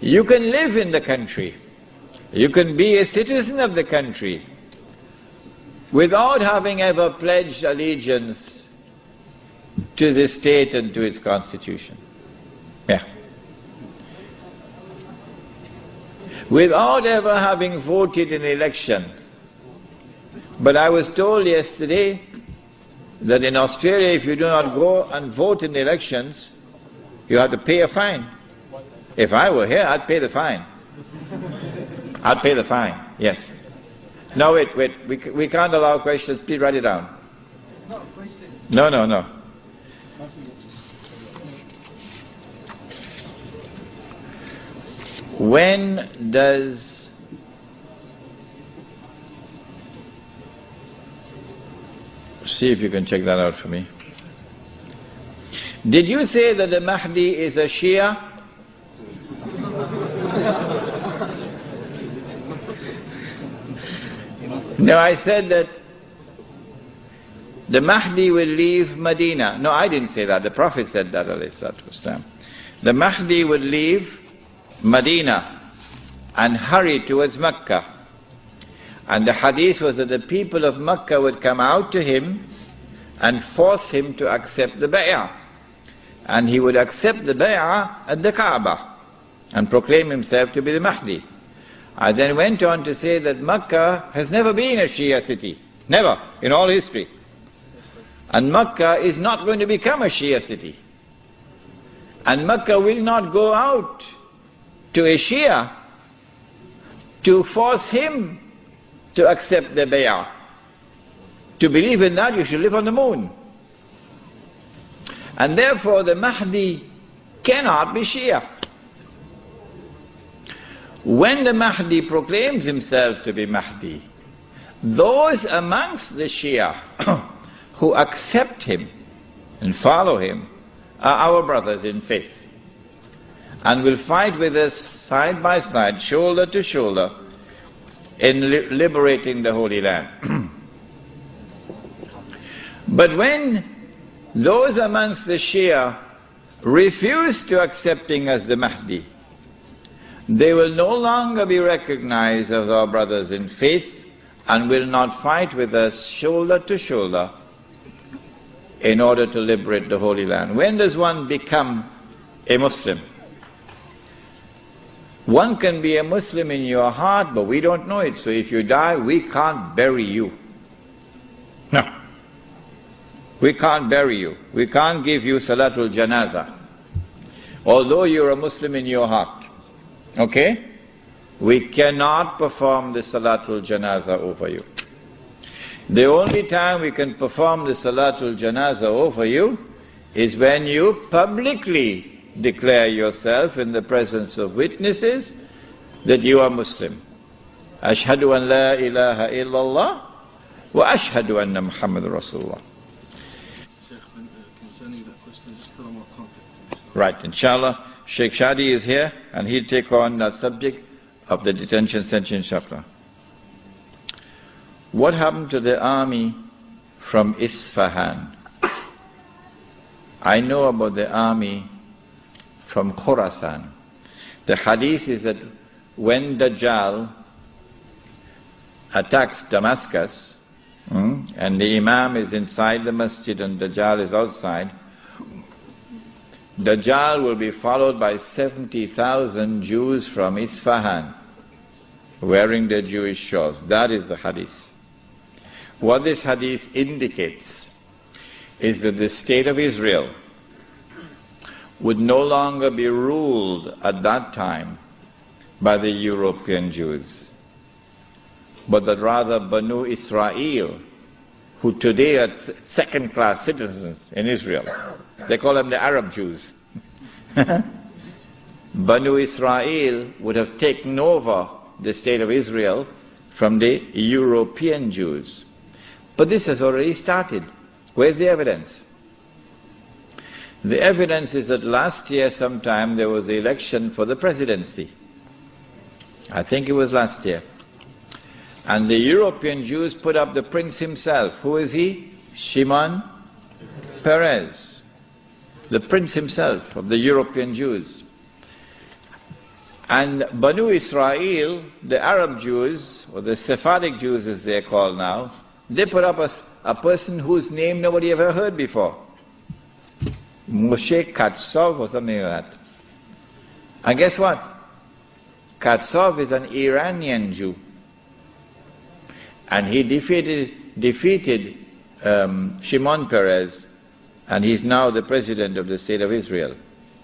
You can live in the country, you can be a citizen of the country without having ever pledged allegiance to the state and to its constitution. Yeah. Without ever having voted in an election. But I was told yesterday that in Australia, if you do not go and vote in the elections, you have to pay a fine. If I were here, I'd pay the fine. I'd pay the fine, yes. No, wait, we can't allow questions. Please write it down. No. When does see if you can check that out for me. Did you say that the Mahdi is a Shia? No, I said that the Mahdi will leave Medina. No, I didn't say that. The Prophet said that, alayhi salatu wasalam. The Mahdi will leave Medina and hurry towards Mecca. And the hadith was that the people of Mecca would come out to him and force him to accept the bay'ah. And he would accept the bay'ah at the Kaaba and proclaim himself to be the Mahdi. I then went on to say that Mecca has never been a Shia city. Never, in all history. And Mecca is not going to become a Shia city. And Mecca will not go out to a Shia to force him to accept the bay'ah. To believe in that, you should live on the moon. And therefore the Mahdi cannot be Shia. When the Mahdi proclaims himself to be Mahdi, those amongst the Shia who accept him and follow him are our brothers in faith, and will fight with us side by side, shoulder to shoulder, in liberating the Holy Land. But when those amongst the Shia refuse to accept him as the Mahdi, they will no longer be recognized as our brothers in faith and will not fight with us shoulder to shoulder in order to liberate the Holy Land. When does one become a Muslim? One can be a Muslim in your heart, but we don't know it. So if you die, we can't bury you. No. We can't bury you. We can't give you Salatul Janazah, although you're a Muslim in your heart. Okay? We cannot perform the Salatul Janazah over you. The only time we can perform the Salatul Janazah over you is when you publicly declare yourself in the presence of witnesses that you are Muslim. Ashhadu an la ilaha illallah wa ashhadu anna Muhammad Rasulullah. Sheikh, concerning that question, just tell them our contact. Right, inshallah, Sheikh Shadi is here and he'll take on that subject of the detention center, inshallah. What happened to the army from Isfahan? I know about the army from Khorasan. The hadith is that when Dajjal attacks Damascus, and the Imam is inside the masjid and Dajjal is outside, Dajjal will be followed by 70,000 Jews from Isfahan wearing their Jewish shawls. That is the hadith. What this hadith indicates is that the state of Israel would no longer be ruled at that time by the European Jews, but that rather Banu Israel, who today are second-class citizens in Israel, they call them the Arab Jews. Banu Israel would have taken over the state of Israel from the European Jews. But this has already started. Where's the evidence? The evidence is that last year sometime there was the election for the presidency. I think it was last year. And the European Jews put up the prince himself. Who is he? Shimon Peres. The prince himself of the European Jews. And Banu Israel, the Arab Jews, or the Sephardic Jews as they are called now, they put up a person whose name nobody ever heard before. Moshe Katsov or something like that. And guess what? Katsov is an Iranian Jew. And he defeated Shimon Peres, and he's now the president of the state of Israel.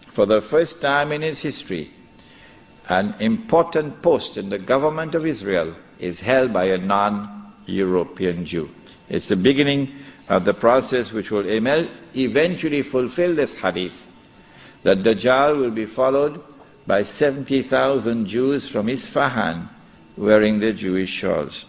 For the first time in its history, an important post in the government of Israel is held by a non-European Jew. It's the beginning of the process which will eventually fulfill this hadith, that Dajjal will be followed by 70,000 Jews from Isfahan wearing their Jewish shawls.